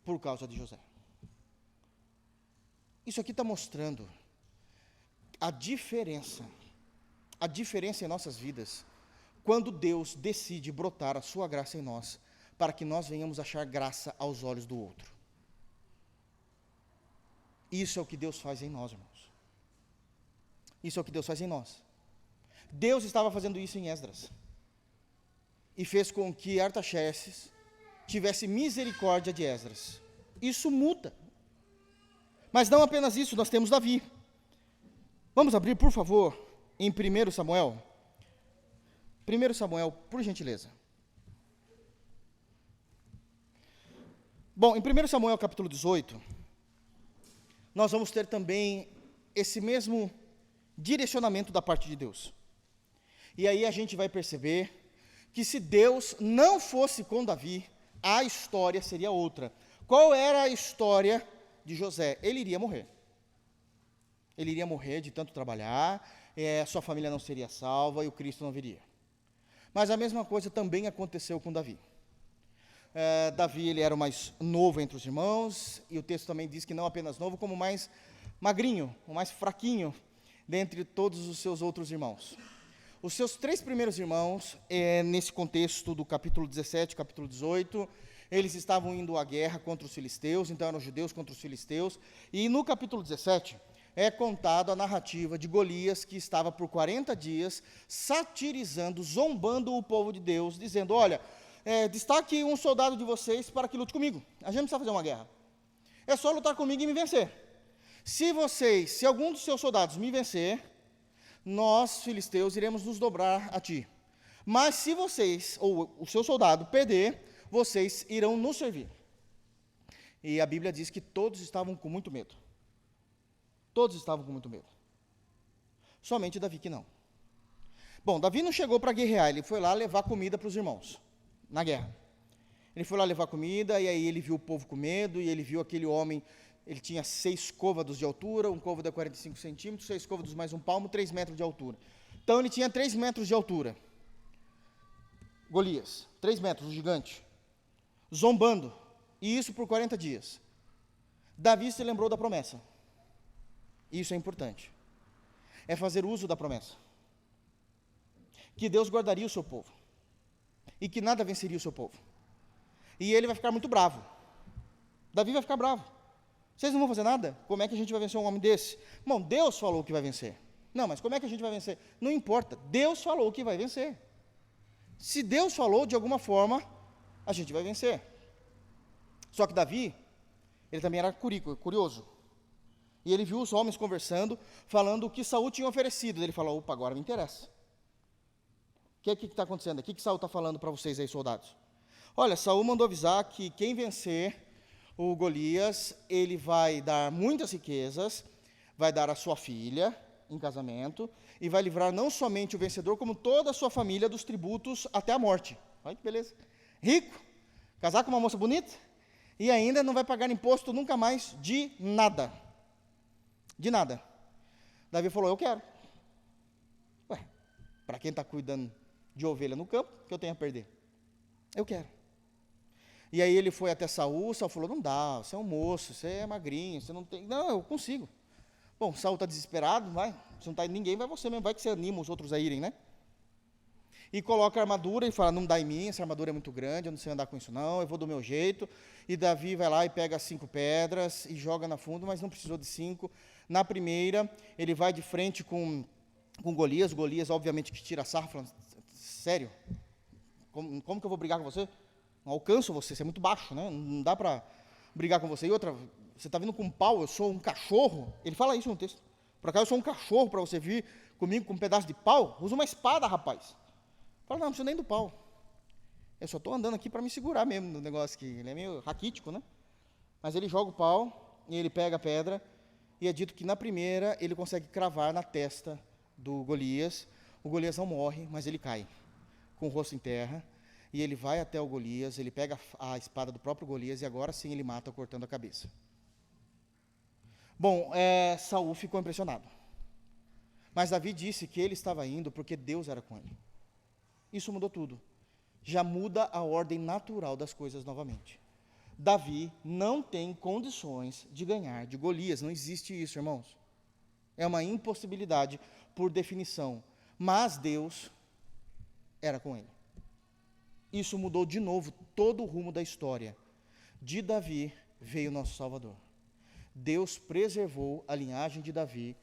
Por causa de José. Isso aqui está mostrando a diferença em nossas vidas, quando Deus decide brotar a sua graça em nós, para que nós venhamos achar graça aos olhos do outro. Isso é o que Deus faz em nós, irmãos. Isso é o que Deus faz em nós. Deus estava fazendo isso em Esdras, e fez com que Artaxerxes tivesse misericórdia de Esdras. Isso muda. Mas não apenas isso, nós temos Davi. Vamos abrir, por favor, em 1 Samuel. 1 Samuel, por gentileza. Bom, em 1 Samuel capítulo 18, nós vamos ter também esse mesmo direcionamento da parte de Deus. E aí a gente vai perceber que se Deus não fosse com Davi, a história seria outra. Qual era a história de José? Ele iria morrer. Ele iria morrer de tanto trabalhar, sua família não seria salva e o Cristo não viria. Mas a mesma coisa também aconteceu com Davi. Davi, ele era o mais novo entre os irmãos, e o texto também diz que não apenas novo, como o mais magrinho, o mais fraquinho, dentre todos os seus outros irmãos. Os seus 3 primeiros irmãos, nesse contexto do capítulo 17, capítulo 18, eles estavam indo à guerra contra os filisteus, então eram judeus contra os filisteus, e no capítulo 17, é contado a narrativa de Golias, que estava por 40 dias satirizando, zombando o povo de Deus, dizendo, olha, destaque um soldado de vocês para que lute comigo, a gente não precisa fazer uma guerra, é só lutar comigo e me vencer. Se algum dos seus soldados me vencer, nós, filisteus, iremos nos dobrar a ti. Mas se vocês, ou o seu soldado, perder, vocês irão nos servir. E a Bíblia diz que todos estavam com muito medo. Todos estavam com muito medo. Somente Davi que não. Bom, Davi não chegou para guerrear, ele foi lá levar comida para os irmãos, na guerra. Ele foi lá levar comida, e aí ele viu o povo com medo, e ele viu aquele homem, ele tinha 6 côvados de altura, um côvado é 45 centímetros, 6 côvados mais um palmo, 3 metros de altura. Então ele tinha 3 metros de altura. Golias, 3 metros, o gigante, zombando, e isso por 40 dias. Davi se lembrou da promessa. Isso é importante. É fazer uso da promessa. Que Deus guardaria o seu povo. E que nada venceria o seu povo. E ele vai ficar muito bravo. Davi vai ficar bravo. Vocês não vão fazer nada? Como é que a gente vai vencer um homem desse? Bom, Deus falou que vai vencer. Não, mas como é que a gente vai vencer? Não importa, Deus falou que vai vencer. Se Deus falou, de alguma forma, a gente vai vencer. Só que Davi, ele também era curioso. E ele viu os homens conversando, falando o que Saul tinha oferecido. Ele falou, opa, agora me interessa. O que está acontecendo aqui? O que Saul está falando para vocês aí, soldados? Olha, Saul mandou avisar que quem vencer o Golias, ele vai dar muitas riquezas, vai dar a sua filha em casamento, e vai livrar não somente o vencedor, como toda a sua família dos tributos até a morte. Olha que beleza. Rico, casar com uma moça bonita, e ainda não vai pagar imposto nunca mais de nada. De nada. Davi falou, eu quero. Ué, para quem está cuidando de ovelha no campo, o que eu tenho a perder? Eu quero. E aí ele foi até Saul falou, não dá, você é um moço, você é magrinho, você não tem... Não, eu consigo. Bom, Saul está desesperado, vai, se não está ninguém, vai você mesmo, vai que você anima os outros a irem, né? E coloca a armadura e fala, não dá em mim, essa armadura é muito grande, eu não sei andar com isso não, eu vou do meu jeito. E Davi vai lá e pega 5 pedras e joga na fundo, mas não precisou de 5. Na primeira, ele vai de frente com Golias, obviamente que tira sarro, falando, sério? Como que eu vou brigar com você? Não alcanço você é muito baixo, né? Não dá para brigar com você. E outra, você está vindo com um pau, eu sou um cachorro. Ele fala isso no texto. Por acaso eu sou um cachorro para você vir comigo com um pedaço de pau? Usa uma espada, rapaz. Fala, não preciso nem do pau. Eu só estou andando aqui para me segurar mesmo no negócio que ele é meio raquítico, né? Mas ele joga o pau e ele pega a pedra, e é dito que na primeira ele consegue cravar na testa do Golias. O Golias não morre, mas ele cai, com o rosto em terra, e ele vai até o Golias, ele pega a espada do próprio Golias, e agora sim ele mata, cortando a cabeça. Bom, Saul ficou impressionado. Mas Davi disse que ele estava indo porque Deus era com ele. Isso mudou tudo. Já muda a ordem natural das coisas novamente. Davi não tem condições de ganhar de Golias, não existe isso, irmãos. É uma impossibilidade por definição, mas Deus era com ele. Isso mudou de novo todo o rumo da história. De Davi veio o nosso Salvador. Deus preservou a linhagem de Davi.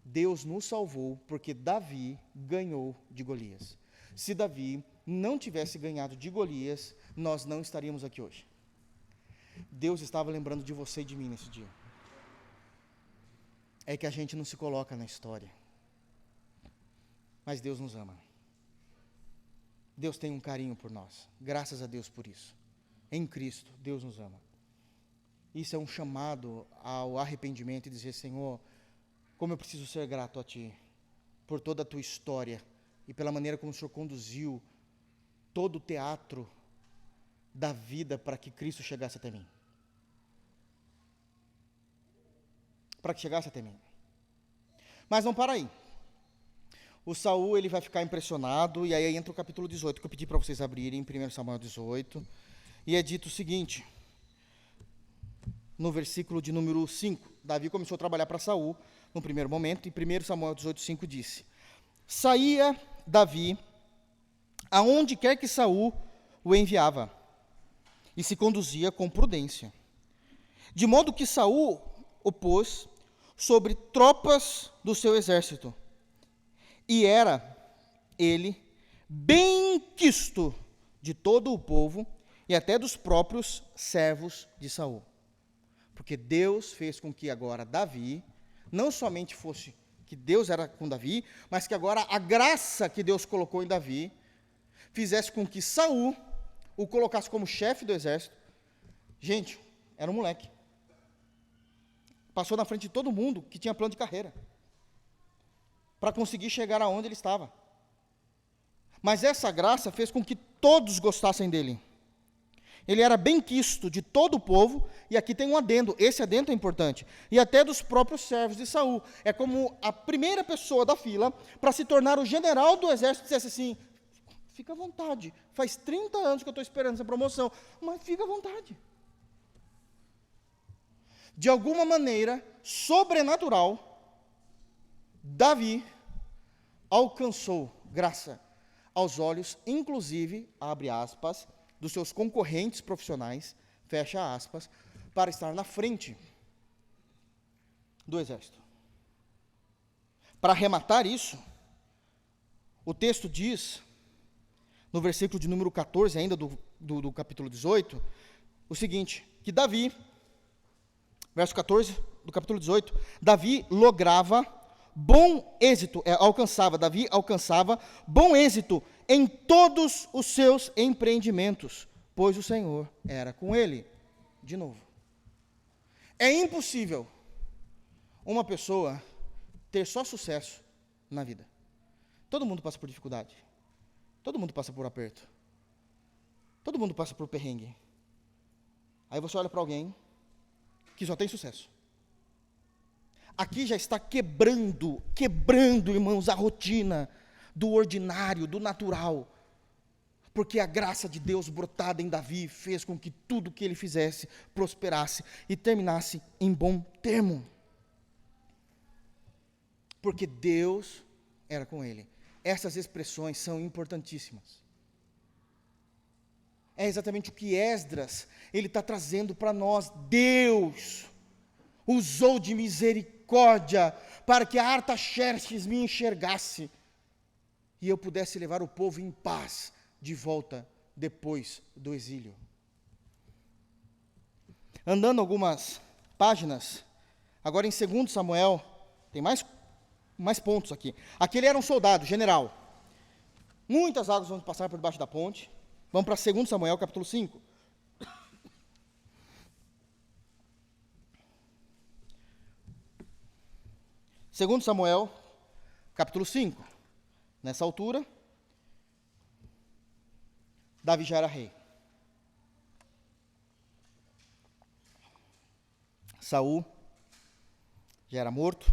Deus nos salvou porque Davi ganhou de Golias. Se Davi não tivesse ganhado de Golias, nós não estaríamos aqui hoje. Deus estava lembrando de você e de mim nesse dia. É que a gente não se coloca na história. Mas Deus nos ama. Deus tem um carinho por nós. Graças a Deus por isso. Em Cristo, Deus nos ama. Isso é um chamado ao arrependimento e dizer: Senhor, como eu preciso ser grato a Ti, por toda a Tua história e pela maneira como o Senhor conduziu todo o teatro da vida para que Cristo chegasse até mim. Para que chegasse até mim. Mas não para aí. O Saul, ele vai ficar impressionado, e aí entra o capítulo 18, que eu pedi para vocês abrirem, 1 Samuel 18, e é dito o seguinte, no versículo de número 5, Davi começou a trabalhar para Saul, no primeiro momento, e 1 Samuel 18, 5 disse: saía Davi, aonde quer que Saul o enviava, e se conduzia com prudência, de modo que Saul o pôs sobre tropas do seu exército, e era ele bem quisto de todo o povo e até dos próprios servos de Saul. Porque Deus fez com que agora Davi, não somente fosse que Deus era com Davi, mas que agora a graça que Deus colocou em Davi fizesse com que Saul o colocasse como chefe do exército. Gente, era um moleque. Passou na frente de todo mundo que tinha plano de carreira, para conseguir chegar aonde ele estava. Mas essa graça fez com que todos gostassem dele. Ele era bem quisto de todo o povo, e aqui tem um adendo, esse adendo é importante, e até dos próprios servos de Saul. É como a primeira pessoa da fila para se tornar o general do exército dissesse assim: fica à vontade, faz 30 anos que eu estou esperando essa promoção, mas fica à vontade. De alguma maneira sobrenatural, Davi alcançou graça aos olhos, inclusive, abre aspas, dos seus concorrentes profissionais, fecha aspas, para estar na frente do exército. Para arrematar isso, o texto diz, no versículo de número 14, ainda do capítulo 18, o seguinte, que Davi, verso 14 do capítulo 18, Davi lograva bom êxito, Davi alcançava bom êxito em todos os seus empreendimentos, pois o Senhor era com ele. De novo, é impossível uma pessoa ter só sucesso na vida. Todo mundo passa por dificuldade, todo mundo passa por aperto, todo mundo passa por perrengue. Aí você olha para alguém que só tem sucesso. Aqui já está quebrando, irmãos, a rotina do ordinário, do natural. Porque a graça de Deus brotada em Davi fez com que tudo que ele fizesse prosperasse e terminasse em bom termo. Porque Deus era com ele. Essas expressões são importantíssimas. É exatamente o que Esdras, ele está trazendo para nós. Deus usou de misericórdia para que a Artaxerxes me enxergasse e eu pudesse levar o povo em paz de volta depois do exílio. Andando algumas páginas, agora em 2 Samuel, tem mais pontos aqui. Aqui ele era um soldado, general. Muitas águas vão passar por debaixo da ponte. Vamos para 2 Samuel, capítulo 5. Segundo Samuel, capítulo 5. Nessa altura, Davi já era rei. Saul já era morto.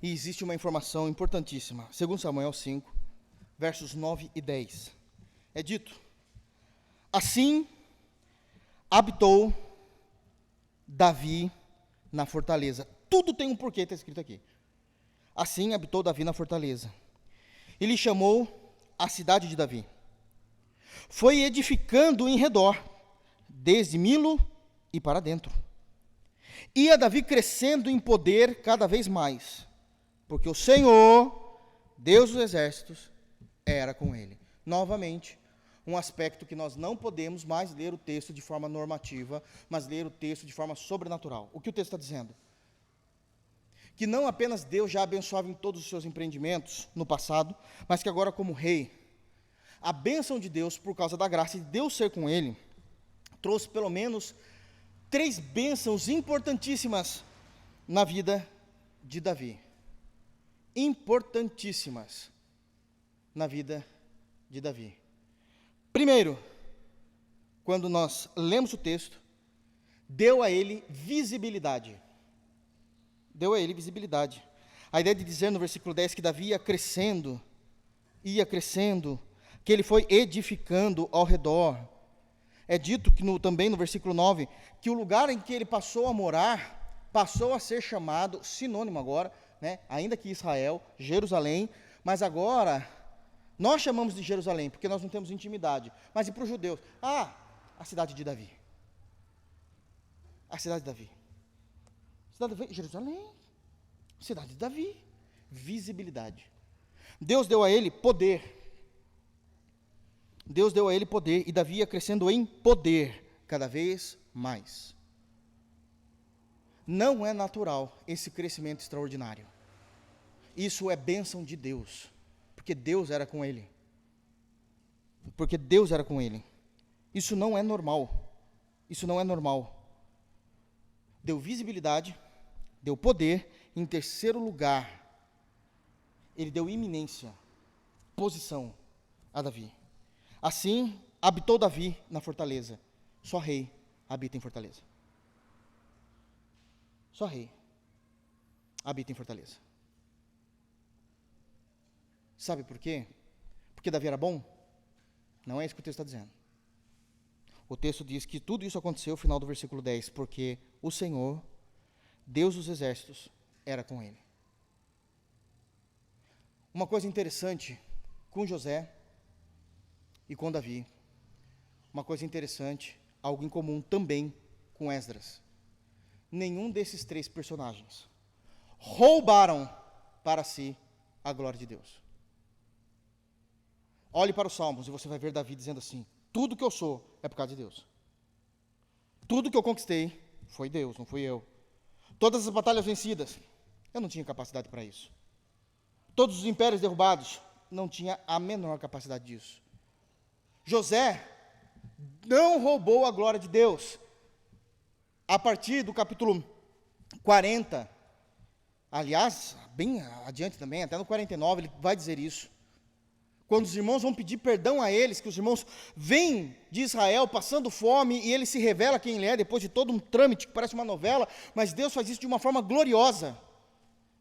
E existe uma informação importantíssima. 2 Samuel 5, versos 9 e 10. É dito: assim habitou Davi na fortaleza. Tudo tem um porquê, está escrito aqui. Assim habitou Davi na fortaleza. Ele chamou a cidade de Davi. Foi edificando em redor, desde Milo e para dentro. Ia Davi crescendo em poder cada vez mais, porque o Senhor, Deus dos exércitos, era com ele. Novamente, um aspecto que nós não podemos mais ler o texto de forma normativa, mas ler o texto de forma sobrenatural. O que o texto está dizendo? Que não apenas Deus já abençoava em todos os seus empreendimentos no passado, mas que agora como rei, a bênção de Deus, por causa da graça de Deus ser com ele, trouxe pelo menos 3 bênçãos importantíssimas na vida de Davi. Importantíssimas na vida de Davi. Primeiro, quando nós lemos o texto, deu a ele visibilidade. Deu a ele visibilidade. A ideia de dizer no versículo 10 que Davi ia crescendo, que ele foi edificando ao redor. É dito que também no versículo 9, que o lugar em que ele passou a morar, passou a ser chamado, sinônimo agora, né, ainda que Israel, Jerusalém, mas agora, nós chamamos de Jerusalém, porque nós não temos intimidade, mas e para os judeus? A cidade de Davi. A cidade de Davi. Cidade de Davi, Jerusalém, cidade de Davi, visibilidade. Deus deu a ele poder. Deus deu a ele poder, e Davi ia crescendo em poder, cada vez mais. Não é natural esse crescimento extraordinário. Isso é bênção de Deus, porque Deus era com ele. Porque Deus era com ele. Isso não é normal. Isso não é normal. Deu visibilidade, deu poder, em terceiro lugar, ele deu iminência, posição a Davi. Assim, habitou Davi na fortaleza. Só rei habita em fortaleza. Só rei habita em fortaleza. Sabe por quê? Porque Davi era bom? Não é isso que o texto está dizendo. O texto diz que tudo isso aconteceu no final do versículo 10, porque o Senhor, Deus dos exércitos, era com ele. Uma coisa interessante com José e com Davi, uma coisa interessante, algo em comum também com Esdras. Nenhum desses 3 personagens roubaram para si a glória de Deus. Olhe para os Salmos e você vai ver Davi dizendo assim: tudo que eu sou é por causa de Deus. Tudo que eu conquistei foi Deus, não fui eu. Todas as batalhas vencidas, eu não tinha capacidade para isso. Todos os impérios derrubados, não tinha a menor capacidade disso. José não roubou a glória de Deus. A partir do capítulo 40, aliás, bem adiante também, até no 49, ele vai dizer isso. Quando os irmãos vão pedir perdão a eles, que os irmãos vêm de Israel passando fome e ele se revela quem ele é, depois de todo um trâmite que parece uma novela, mas Deus faz isso de uma forma gloriosa.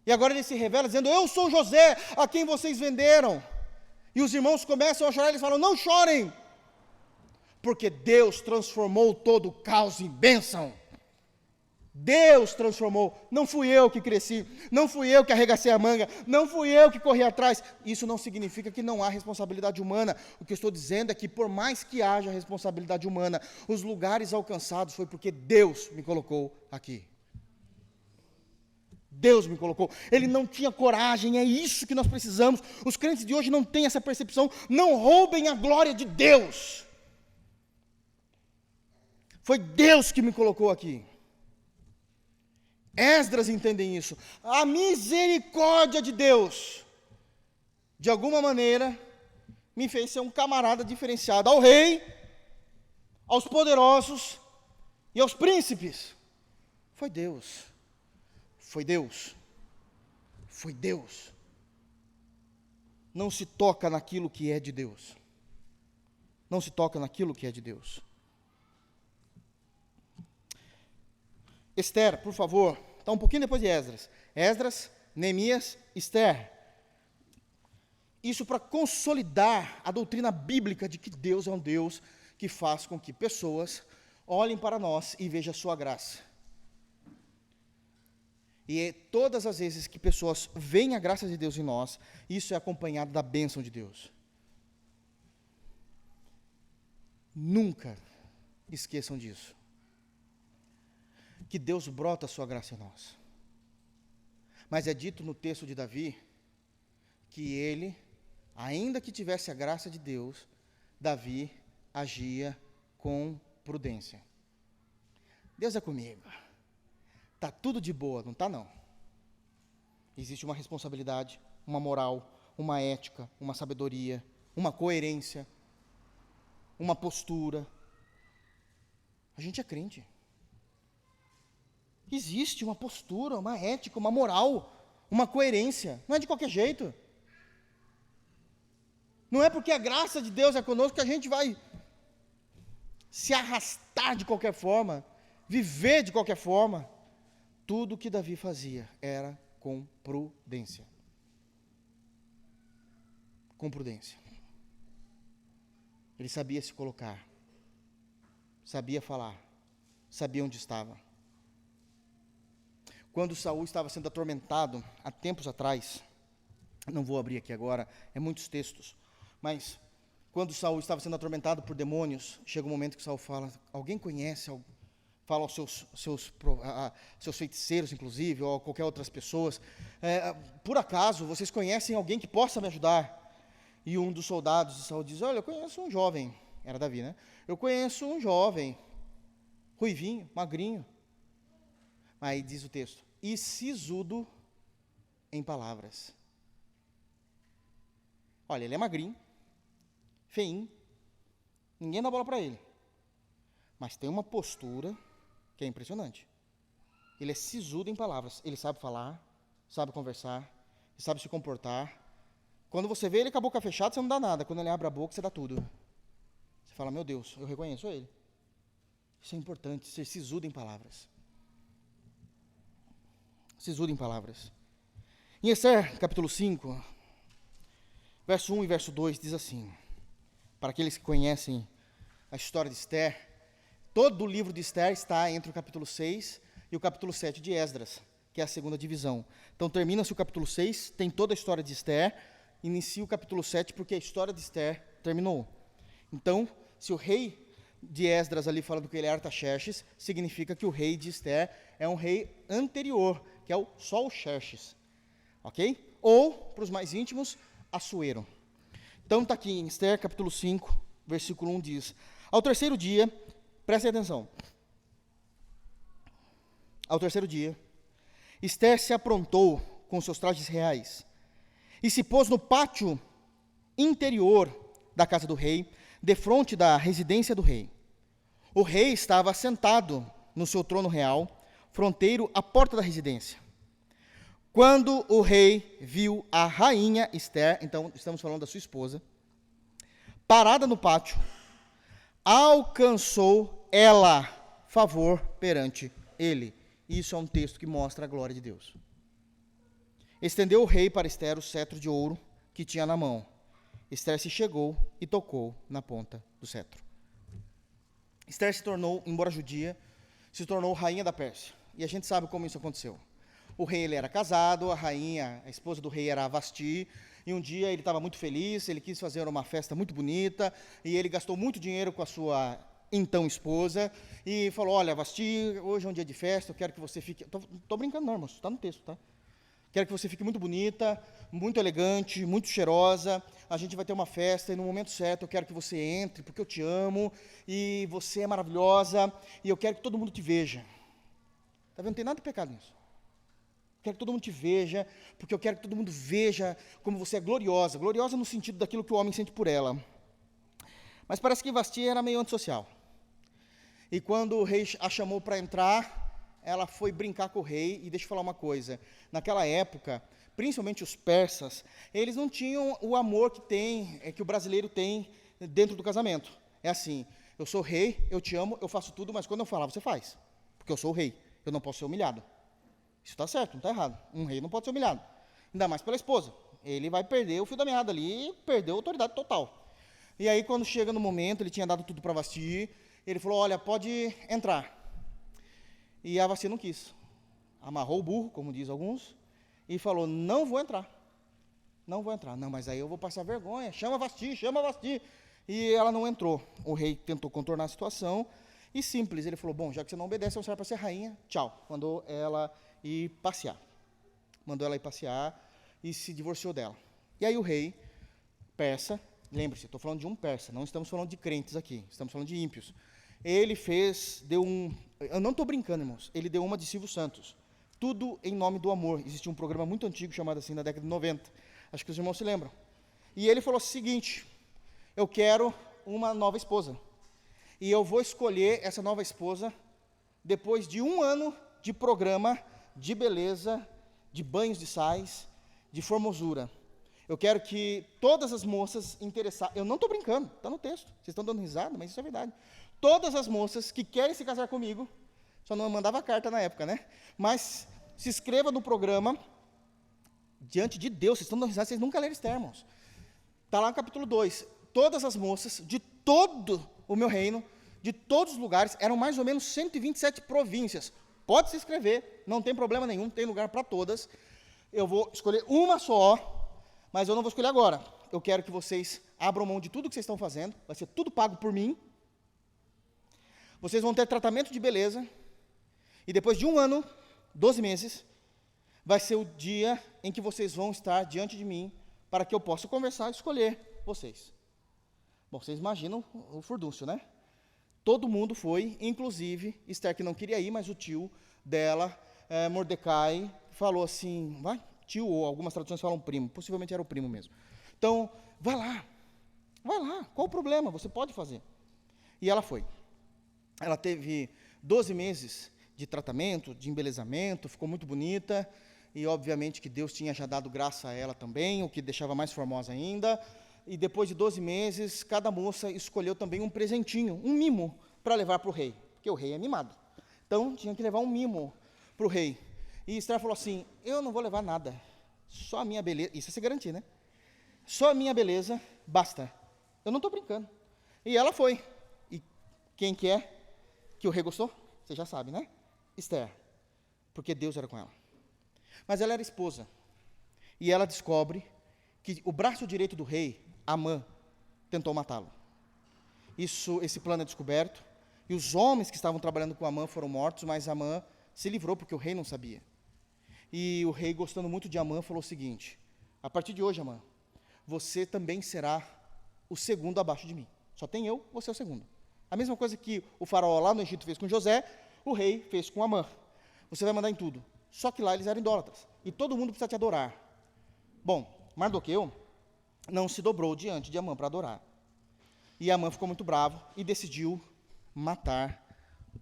E agora ele se revela dizendo: eu sou José, a quem vocês venderam. E os irmãos começam a chorar, eles falam: não chorem, porque Deus transformou todo o caos em bênção. Deus transformou, não fui eu que cresci, não fui eu que arregacei a manga, não fui eu que corri atrás. Isso não significa que não há responsabilidade humana. O que eu estou dizendo é que por mais que haja responsabilidade humana, os lugares alcançados foi porque Deus me colocou aqui. Deus me colocou. Ele não tinha coragem, é isso que nós precisamos. Os crentes de hoje não têm essa percepção. Não roubem a glória de Deus. Foi Deus que me colocou aqui. Esdras entendem isso. A misericórdia de Deus, de alguma maneira, me fez ser um camarada diferenciado ao rei, aos poderosos e aos príncipes. Foi Deus. Foi Deus. Foi Deus. Não se toca naquilo que é de Deus. Não se toca naquilo que é de Deus. Esther, por favor, está um pouquinho depois de Esdras. Esdras, Neemias, Esther. Isso para consolidar a doutrina bíblica de que Deus é um Deus que faz com que pessoas olhem para nós e vejam a sua graça. E todas as vezes que pessoas veem a graça de Deus em nós, isso é acompanhado da bênção de Deus. Nunca esqueçam disso. Que Deus brota a sua graça em nós. Mas é dito no texto de Davi, que ele, ainda que tivesse a graça de Deus, Davi agia com prudência. Deus é comigo. Está tudo de boa, não está não. Existe uma responsabilidade, uma moral, uma ética, uma sabedoria, uma coerência, uma postura. A gente é crente. Existe uma postura, uma ética, uma moral, uma coerência. Não é de qualquer jeito. Não é porque a graça de Deus é conosco que a gente vai se arrastar de qualquer forma, viver de qualquer forma. Tudo o que Davi fazia era com prudência. Com prudência. Ele sabia se colocar, sabia falar, sabia onde estava. Quando Saul estava sendo atormentado, há tempos atrás, não vou abrir aqui agora, é muitos textos, mas quando Saul estava sendo atormentado por demônios, chega um momento que Saul fala, alguém conhece, fala aos seus feiticeiros, inclusive, ou a qualquer outras pessoas, por acaso, vocês conhecem alguém que possa me ajudar? E um dos soldados de Saul diz, olha, eu conheço um jovem, era Davi, né? Eu conheço um jovem, ruivinho, magrinho. Aí diz o texto, e sisudo em palavras. Olha, ele é magrinho, feinho, ninguém dá bola para ele. Mas tem uma postura que é impressionante. Ele é sisudo em palavras, ele sabe falar, sabe conversar, sabe se comportar. Quando você vê ele com a boca fechada, você não dá nada. Quando ele abre a boca, você dá tudo. Você fala, meu Deus, eu reconheço ele. Isso é importante, ser sisudo em palavras. Sisudo em palavras. Em Esther, capítulo 5, verso 1 e verso 2, diz assim, para aqueles que conhecem a história de Esther, todo o livro de Esther está entre o capítulo 6 e o capítulo 7 de Esdras, que é a segunda divisão. Então, termina-se o capítulo 6, tem toda a história de Esther, inicia o capítulo 7, porque a história de Esther terminou. Então, se o rei de Esdras ali falando que ele é Artaxerxes, significa que o rei de Esther é um rei anterior, que é só o Xerxes, ok? Ou, para os mais íntimos, Assuero. Então está aqui em Esther, capítulo 5, versículo 1 diz, ao terceiro dia, prestem atenção, ao terceiro dia, Esther se aprontou com seus trajes reais, e se pôs no pátio interior da casa do rei, defronte da residência do rei. O rei estava sentado no seu trono real, fronteiro à porta da residência. Quando o rei viu a rainha Esther, então estamos falando da sua esposa, parada no pátio, alcançou ela favor perante ele. Isso é um texto que mostra a glória de Deus. Estendeu o rei para Esther o cetro de ouro que tinha na mão. Esther se chegou e tocou na ponta do cetro. Esther se tornou, embora judia, se tornou rainha da Pérsia. E a gente sabe como isso aconteceu. O rei ele era casado, a rainha, a esposa do rei era Vasti, e um dia ele estava muito feliz, ele quis fazer uma festa muito bonita, e ele gastou muito dinheiro com a sua então esposa, e falou, olha, Vasti, hoje é um dia de festa, eu quero que você fique... Estou brincando não, irmãos, está no texto, tá? Quero que você fique muito bonita, muito elegante, muito cheirosa, a gente vai ter uma festa, e no momento certo eu quero que você entre, porque eu te amo, e você é maravilhosa, e eu quero que todo mundo te veja. Está vendo? Não tem nada de pecado nisso. Quero que todo mundo te veja, porque eu quero que todo mundo veja como você é gloriosa. Gloriosa no sentido daquilo que o homem sente por ela. Mas parece que Vasti era meio antissocial. E quando o rei a chamou para entrar, ela foi brincar com o rei. E deixa eu falar uma coisa. Naquela época, principalmente os persas, eles não tinham o amor que o brasileiro tem dentro do casamento. É assim, eu sou rei, eu te amo, eu faço tudo, mas quando eu falar, você faz. Porque eu sou o rei, eu não posso ser humilhado. Isso está certo, não está errado. Um rei não pode ser humilhado. Ainda mais pela esposa. Ele vai perder o fio da meada ali, perdeu a autoridade total. E aí, quando chega no momento, ele tinha dado tudo para Vasti, ele falou, olha, pode entrar. E a Vasti não quis. Amarrou o burro, como diz alguns, e falou, não vou entrar. Não vou entrar. Não, mas aí eu vou passar vergonha. Chama a Vasti, chama a Vasti. E ela não entrou. O rei tentou contornar a situação, e simples, ele falou, bom, já que você não obedece, você vai para ser rainha, tchau. Mandou ela ir passear. Mandou ela ir passear e se divorciou dela. E aí o rei persa, lembre-se, estou falando de um persa, não estamos falando de crentes aqui, estamos falando de ímpios. Ele eu não estou brincando, irmãos, ele deu uma de Silvio Santos. Tudo em nome do amor. Existia um programa muito antigo chamado assim, na década de 90. Acho que os irmãos se lembram. E ele falou o seguinte, eu quero uma nova esposa. E eu vou escolher essa nova esposa depois de 1 ano de programa de beleza, de banhos de sais, de formosura. Eu quero que todas as moças interessadas, eu não estou brincando, está no texto, vocês estão dando risada, mas isso é verdade. Todas as moças que querem se casar comigo, só não mandava carta na época, né? Mas se inscreva no programa, diante de Deus, vocês estão dando risada, vocês nunca leram Esther, irmãos. Está lá no capítulo 2, todas as moças de todo o meu reino, de todos os lugares, eram mais ou menos 127 províncias. Pode se inscrever, não tem problema nenhum, tem lugar para todas. Eu vou escolher uma só, mas eu não vou escolher agora. Eu quero que vocês abram mão de tudo que vocês estão fazendo, vai ser tudo pago por mim. Vocês vão ter tratamento de beleza, e depois de 1 ano, 12 meses, vai ser o dia em que vocês vão estar diante de mim, para que eu possa conversar e escolher vocês. Bom, vocês imaginam o furdúncio, né? Todo mundo foi, inclusive Esther, que não queria ir, mas o tio dela, Mordecai, falou assim, vai, tio, ou algumas traduções falam primo, possivelmente era o primo mesmo. Então, vai lá, qual o problema? Você pode fazer. E ela foi. Ela teve 12 meses de tratamento, de embelezamento, ficou muito bonita, e obviamente que Deus tinha já dado graça a ela também, o que deixava mais formosa ainda. E depois de 12 meses, cada moça escolheu também um presentinho, um mimo, para levar para o rei, porque o rei é mimado. Então, tinha que levar um mimo para o rei. E Esther falou assim, eu não vou levar nada, só a minha beleza, isso é se garantir, né? Só a minha beleza, basta. Eu não estou brincando. E ela foi. E quem que é que o rei gostou? Você já sabe, né? Esther, porque Deus era com ela. Mas ela era esposa, e ela descobre que o braço direito do rei, Amã, tentou matá-lo. Esse plano é descoberto, e os homens que estavam trabalhando com Amã foram mortos, mas Amã se livrou porque o rei não sabia. E o rei, gostando muito de Amã, falou o seguinte, a partir de hoje, Amã, você também será o segundo abaixo de mim. Só tem eu, você é o segundo. A mesma coisa que o faraó lá no Egito fez com José, o rei fez com Amã. Você vai mandar em tudo. Só que lá eles eram idólatras, e todo mundo precisa te adorar. Bom, Mardoqueu não se dobrou diante de Amã para adorar. E Amã ficou muito bravo e decidiu matar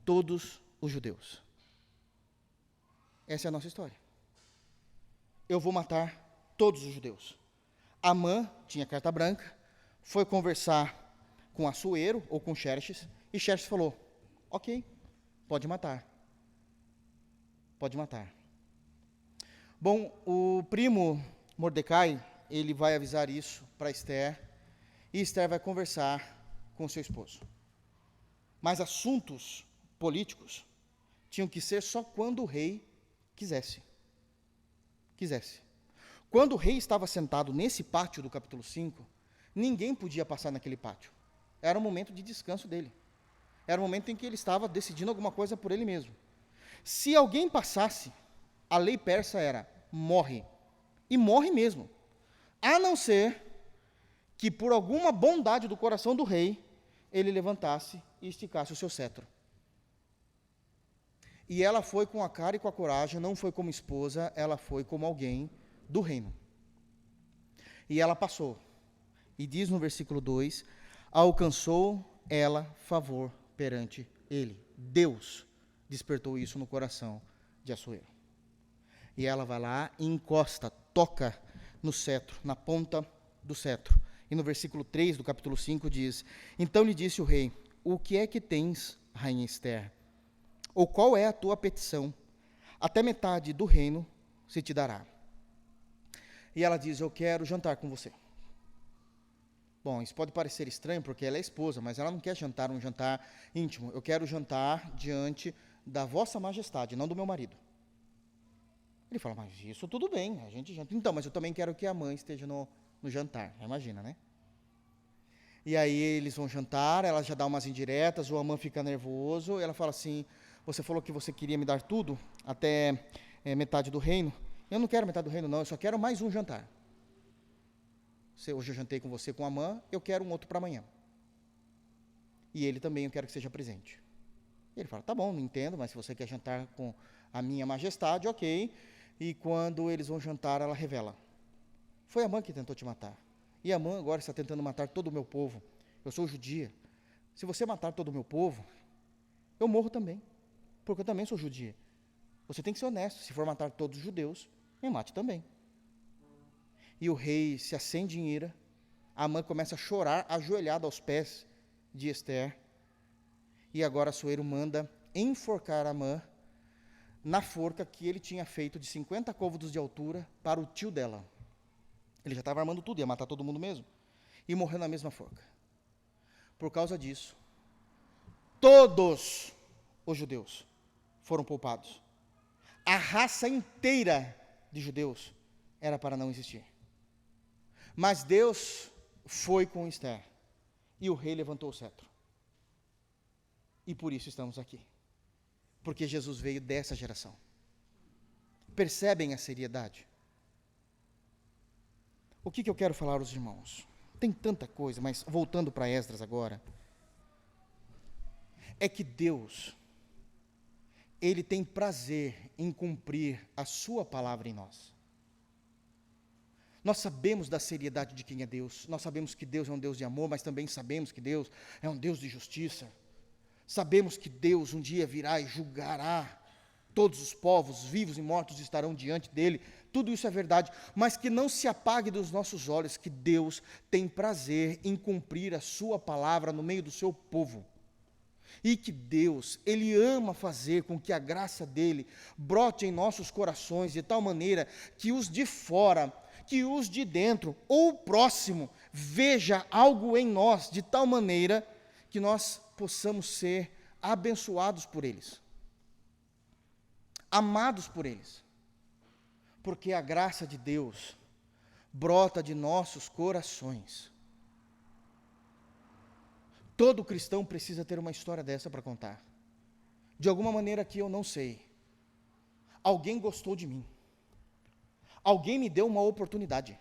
todos os judeus. Essa é a nossa história. Eu vou matar todos os judeus. Amã tinha carta branca, foi conversar com Assuero ou com Xerxes, e Xerxes falou, ok, pode matar. Pode matar. Bom, o primo Mordecai, ele vai avisar isso para Esther, e Esther vai conversar com seu esposo. Mas assuntos políticos tinham que ser só quando o rei quisesse. Quando o rei estava sentado nesse pátio do capítulo 5, ninguém podia passar naquele pátio. Era o momento de descanso dele. Era o momento em que ele estava decidindo alguma coisa por ele mesmo. Se alguém passasse, a lei persa era, morre. E morre mesmo. A não ser que por alguma bondade do coração do rei, ele levantasse e esticasse o seu cetro. E ela foi com a cara e com a coragem, não foi como esposa, ela foi como alguém do reino. E ela passou. E diz no versículo 2, alcançou ela favor perante ele. Deus despertou isso no coração de Assuero. E ela vai lá e encosta, toca no cetro, na ponta do cetro. E no versículo 3 do capítulo 5 diz, então lhe disse o rei, o que é que tens, rainha Esther? Ou qual é a tua petição? Até metade do reino se te dará. E ela diz, eu quero jantar com você. Bom, isso pode parecer estranho, porque ela é esposa, mas ela não quer jantar um jantar íntimo. Eu quero jantar diante da vossa majestade, não do meu marido. Ele fala, mas isso tudo bem, a gente janta. Então, mas eu também quero que a mãe esteja no jantar, imagina, né? E aí eles vão jantar, ela já dá umas indiretas, o Amã fica nervoso, ela fala assim, você falou que você queria me dar tudo, até metade do reino. Eu não quero metade do reino, não, eu só quero mais um jantar. Hoje eu jantei com você com Amã, eu quero um outro para amanhã. E ele também eu quero que seja presente. Ele fala, tá bom, não entendo, mas se você quer jantar com a minha majestade, ok. E quando eles vão jantar, ela revela. Foi Amã que tentou te matar. E Amã agora está tentando matar todo o meu povo. eu sou judia. Se você matar todo o meu povo, eu morro também, porque eu também sou judia. Você tem que ser honesto, se for matar todos os judeus, me mate também. E o rei se acende em ira, Amã começa a chorar, ajoelhado aos pés de Ester, e agora Assuero manda enforcar Amã na forca que ele tinha feito de 50 côvados de altura para o tio dela. Ele já estava armando tudo, ia matar todo mundo mesmo, e morreu na mesma forca. Por causa disso, todos os judeus foram poupados. A raça inteira de judeus era para não existir. Mas Deus foi com Ester, e o rei levantou o cetro. E por isso estamos aqui. Porque Jesus veio dessa geração. Percebem a seriedade? O que eu quero falar aos irmãos? Tem tanta coisa, mas voltando para Esdras agora, é que Deus, Ele tem prazer em cumprir a sua palavra em nós. Nós sabemos da seriedade de quem é Deus, nós sabemos que Deus é um Deus de amor, mas também sabemos que Deus é um Deus de justiça. Sabemos que Deus um dia virá e julgará todos os povos, vivos e mortos estarão diante dele. Tudo isso é verdade, mas que não se apague dos nossos olhos que Deus tem prazer em cumprir a sua palavra no meio do seu povo. E que Deus, Ele ama fazer com que a graça dEle brote em nossos corações de tal maneira que os de fora, que os de dentro ou o próximo veja algo em nós de tal maneira que nós possamos ser abençoados por eles, amados por eles, porque a graça de Deus brota de nossos corações. Todo cristão precisa ter uma história dessa para contar. De alguma maneira que eu não sei, alguém gostou de mim, alguém me deu uma oportunidade,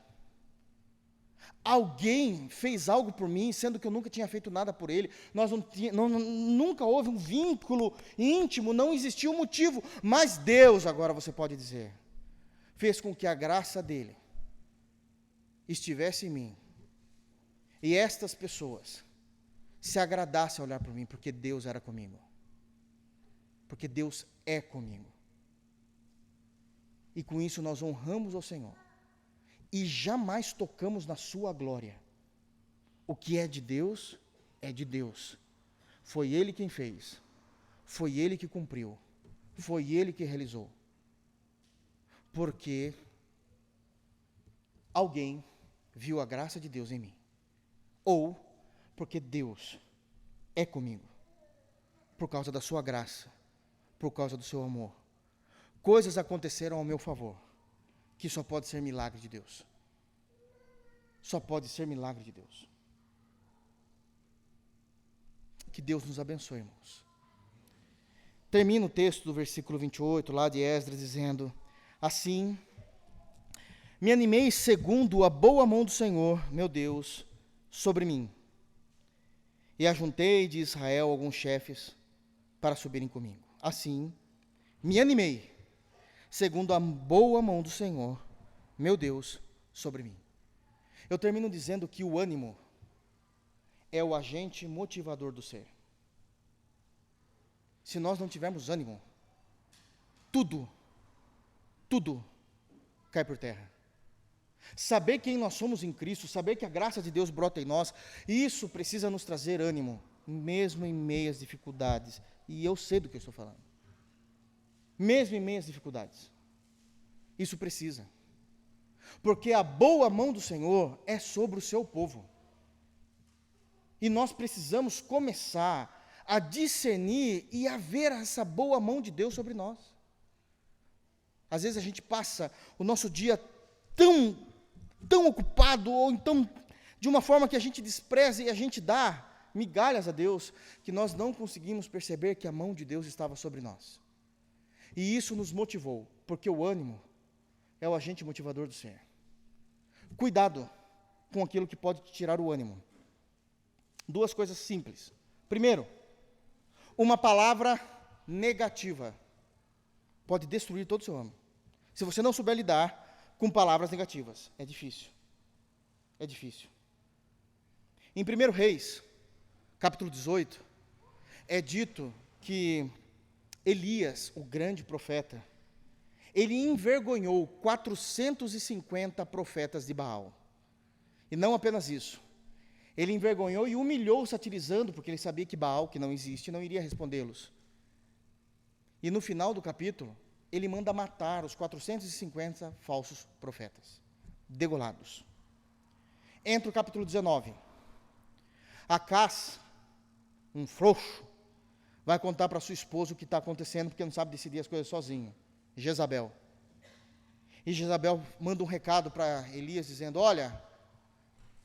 alguém fez algo por mim, sendo que eu nunca tinha feito nada por ele. Nunca houve um vínculo íntimo, não existiu um motivo, mas Deus, agora você pode dizer, fez com que a graça dele estivesse em mim, e estas pessoas se agradassem a olhar por mim, porque Deus era comigo, porque Deus é comigo, e com isso nós honramos ao Senhor, e jamais tocamos na sua glória. O que é de Deus, é de Deus. Foi Ele quem fez, foi Ele que cumpriu, foi Ele que realizou. Porque alguém viu a graça de Deus em mim, ou porque Deus é comigo, por causa da sua graça, por causa do seu amor. Coisas aconteceram ao meu favor, que só pode ser milagre de Deus. Só pode ser milagre de Deus. Que Deus nos abençoe, irmãos. Termina o texto do versículo 28, lá de Esdras, dizendo: assim, me animei segundo a boa mão do Senhor, meu Deus, sobre mim. E ajuntei de Israel alguns chefes para subirem comigo. Assim, me animei segundo a boa mão do Senhor, meu Deus, sobre mim. Eu termino dizendo que o ânimo é o agente motivador do ser. Se nós não tivermos ânimo, tudo cai por terra. Saber quem nós somos em Cristo, saber que a graça de Deus brota em nós, isso precisa nos trazer ânimo, mesmo em meias dificuldades. E eu sei do que eu estou falando. Mesmo em meias dificuldades. Isso precisa. Porque a boa mão do Senhor é sobre o seu povo. E nós precisamos começar a discernir e a ver essa boa mão de Deus sobre nós. Às vezes a gente passa o nosso dia tão ocupado, ou então de uma forma que a gente despreza e a gente dá migalhas a Deus, que nós não conseguimos perceber que a mão de Deus estava sobre nós. E isso nos motivou, porque o ânimo é o agente motivador do ser. Cuidado com aquilo que pode te tirar o ânimo. Duas coisas simples. Primeiro, uma palavra negativa pode destruir todo o seu ânimo. Se você não souber lidar com palavras negativas, é difícil. É difícil. Em 1 Reis, capítulo 18, é dito que Elias, o grande profeta, ele envergonhou 450 profetas de Baal. E não apenas isso. Ele envergonhou e humilhou, satirizando, porque ele sabia que Baal, que não existe, não iria respondê-los. E no final do capítulo, ele manda matar os 450 falsos profetas, degolados. Entra o capítulo 19. Acás, um frouxo, vai contar para sua esposa o que está acontecendo, porque não sabe decidir as coisas sozinho. Jezabel. E Jezabel manda um recado para Elias, dizendo: olha,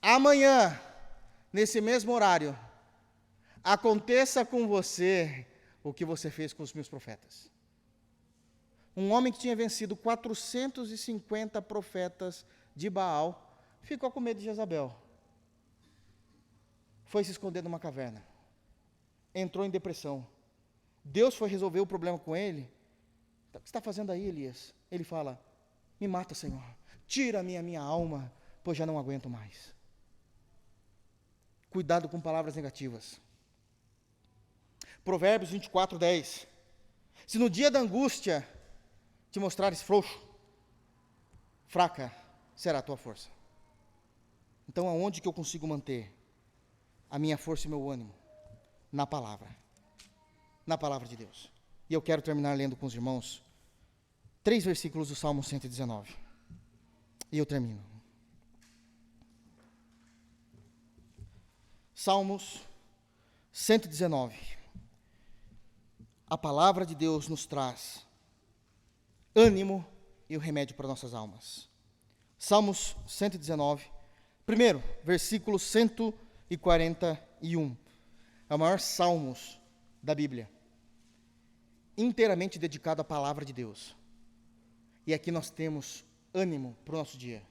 amanhã, nesse mesmo horário, aconteça com você o que você fez com os meus profetas. Um homem que tinha vencido 450 profetas de Baal, ficou com medo de Jezabel. Foi se esconder numa caverna. Entrou em depressão. Deus foi resolver o problema com ele. O que você está fazendo aí, Elias? Ele fala: me mata, Senhor. Tira a minha alma, pois já não aguento mais. Cuidado com palavras negativas. Provérbios 24, 10. Se no dia da angústia te mostrares frouxo, fraca será a tua força. Então, aonde que eu consigo manter a minha força e meu ânimo? Na palavra de Deus. E eu quero terminar lendo com os irmãos 3 versículos do Salmo 119. E eu termino. Salmos 119. A palavra de Deus nos traz ânimo e o remédio para nossas almas. Salmos 119, primeiro, versículo 141. É o maior salmos da Bíblia, inteiramente dedicado à palavra de Deus. E aqui nós temos ânimo para o nosso dia.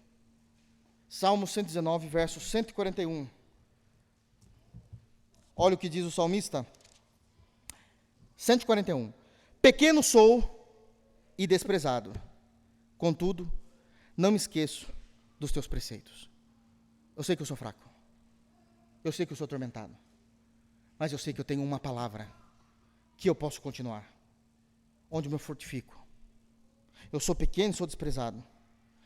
Salmo 119, verso 141. Olha o que diz o salmista. 141. Pequeno sou e desprezado, contudo, não me esqueço dos teus preceitos. Eu sei que eu sou fraco. Eu sei que eu sou atormentado. Mas eu sei que eu tenho uma palavra que eu posso continuar, onde eu me fortifico. Eu sou pequeno e sou desprezado,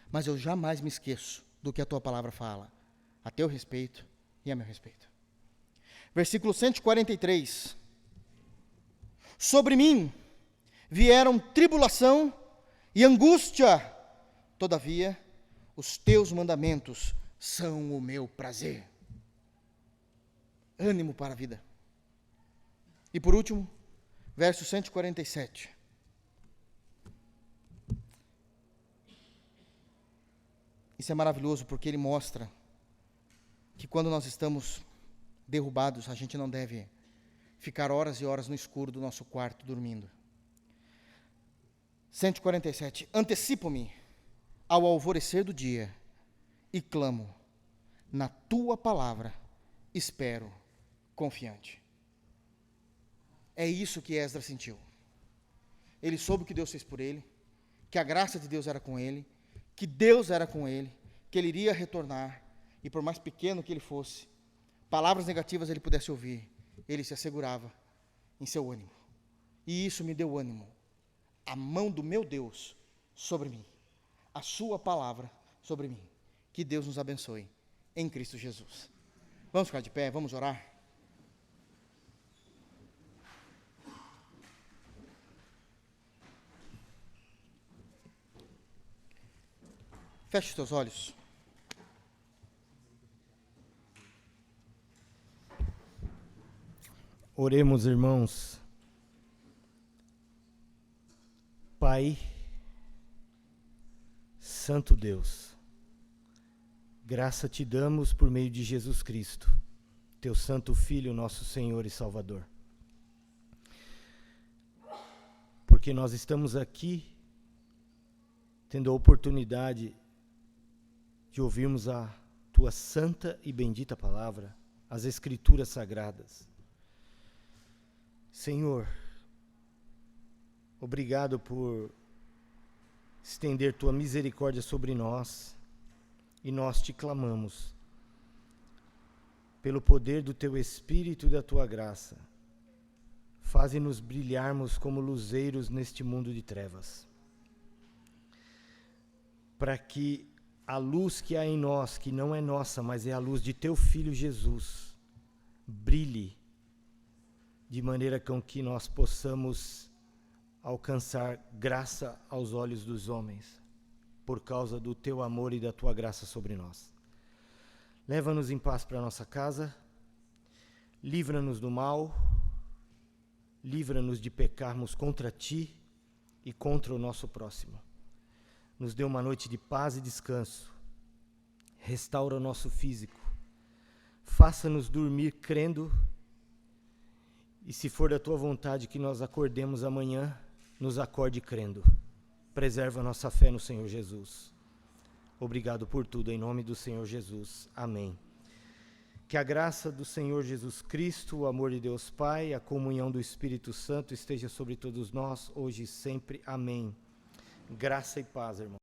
mas eu jamais me esqueço do que a tua palavra fala, a teu respeito e a meu respeito. Versículo 143. Sobre mim vieram tribulação e angústia, todavia os teus mandamentos são o meu prazer. Ânimo para a vida. E por último, verso 147. Isso é maravilhoso porque ele mostra que quando nós estamos derrubados, a gente não deve ficar horas e horas no escuro do nosso quarto dormindo. 147. Antecipo-me ao alvorecer do dia e clamo, na tua palavra espero confiante. É isso que Esdras sentiu. Ele soube que Deus fez por ele, que a graça de Deus era com ele, que Deus era com ele, que ele iria retornar, e por mais pequeno que ele fosse, palavras negativas ele pudesse ouvir, ele se assegurava em seu ânimo. E isso me deu ânimo. A mão do meu Deus sobre mim, a sua palavra sobre mim. Que Deus nos abençoe em Cristo Jesus. Vamos ficar de pé, vamos orar? Feche os teus olhos. Oremos, irmãos. Pai, Santo Deus, graça te damos por meio de Jesus Cristo, teu Santo Filho, nosso Senhor e Salvador. Porque nós estamos aqui tendo a oportunidade de ouvirmos a tua santa e bendita palavra, as Escrituras Sagradas. Senhor, obrigado por estender tua misericórdia sobre nós, e nós te clamamos. pelo poder do teu Espírito e da tua graça, faze-nos brilharmos como luzeiros neste mundo de trevas, para que a luz que há em nós, que não é nossa, mas é a luz de teu Filho Jesus, brilhe de maneira com que nós possamos alcançar graça aos olhos dos homens, por causa do teu amor e da tua graça sobre nós. Leva-nos em paz para a nossa casa, livra-nos do mal, livra-nos de pecarmos contra ti e contra o nosso próximo. Nos dê uma noite de paz e descanso, restaura o nosso físico, faça-nos dormir crendo, e se for da tua vontade que nós acordemos amanhã, nos acorde crendo. Preserva a nossa fé no Senhor Jesus. Obrigado por tudo, em nome do Senhor Jesus. Amém. Que a graça do Senhor Jesus Cristo, o amor de Deus Pai, a comunhão do Espírito Santo esteja sobre todos nós, hoje e sempre. Amém. Graça e paz, irmão.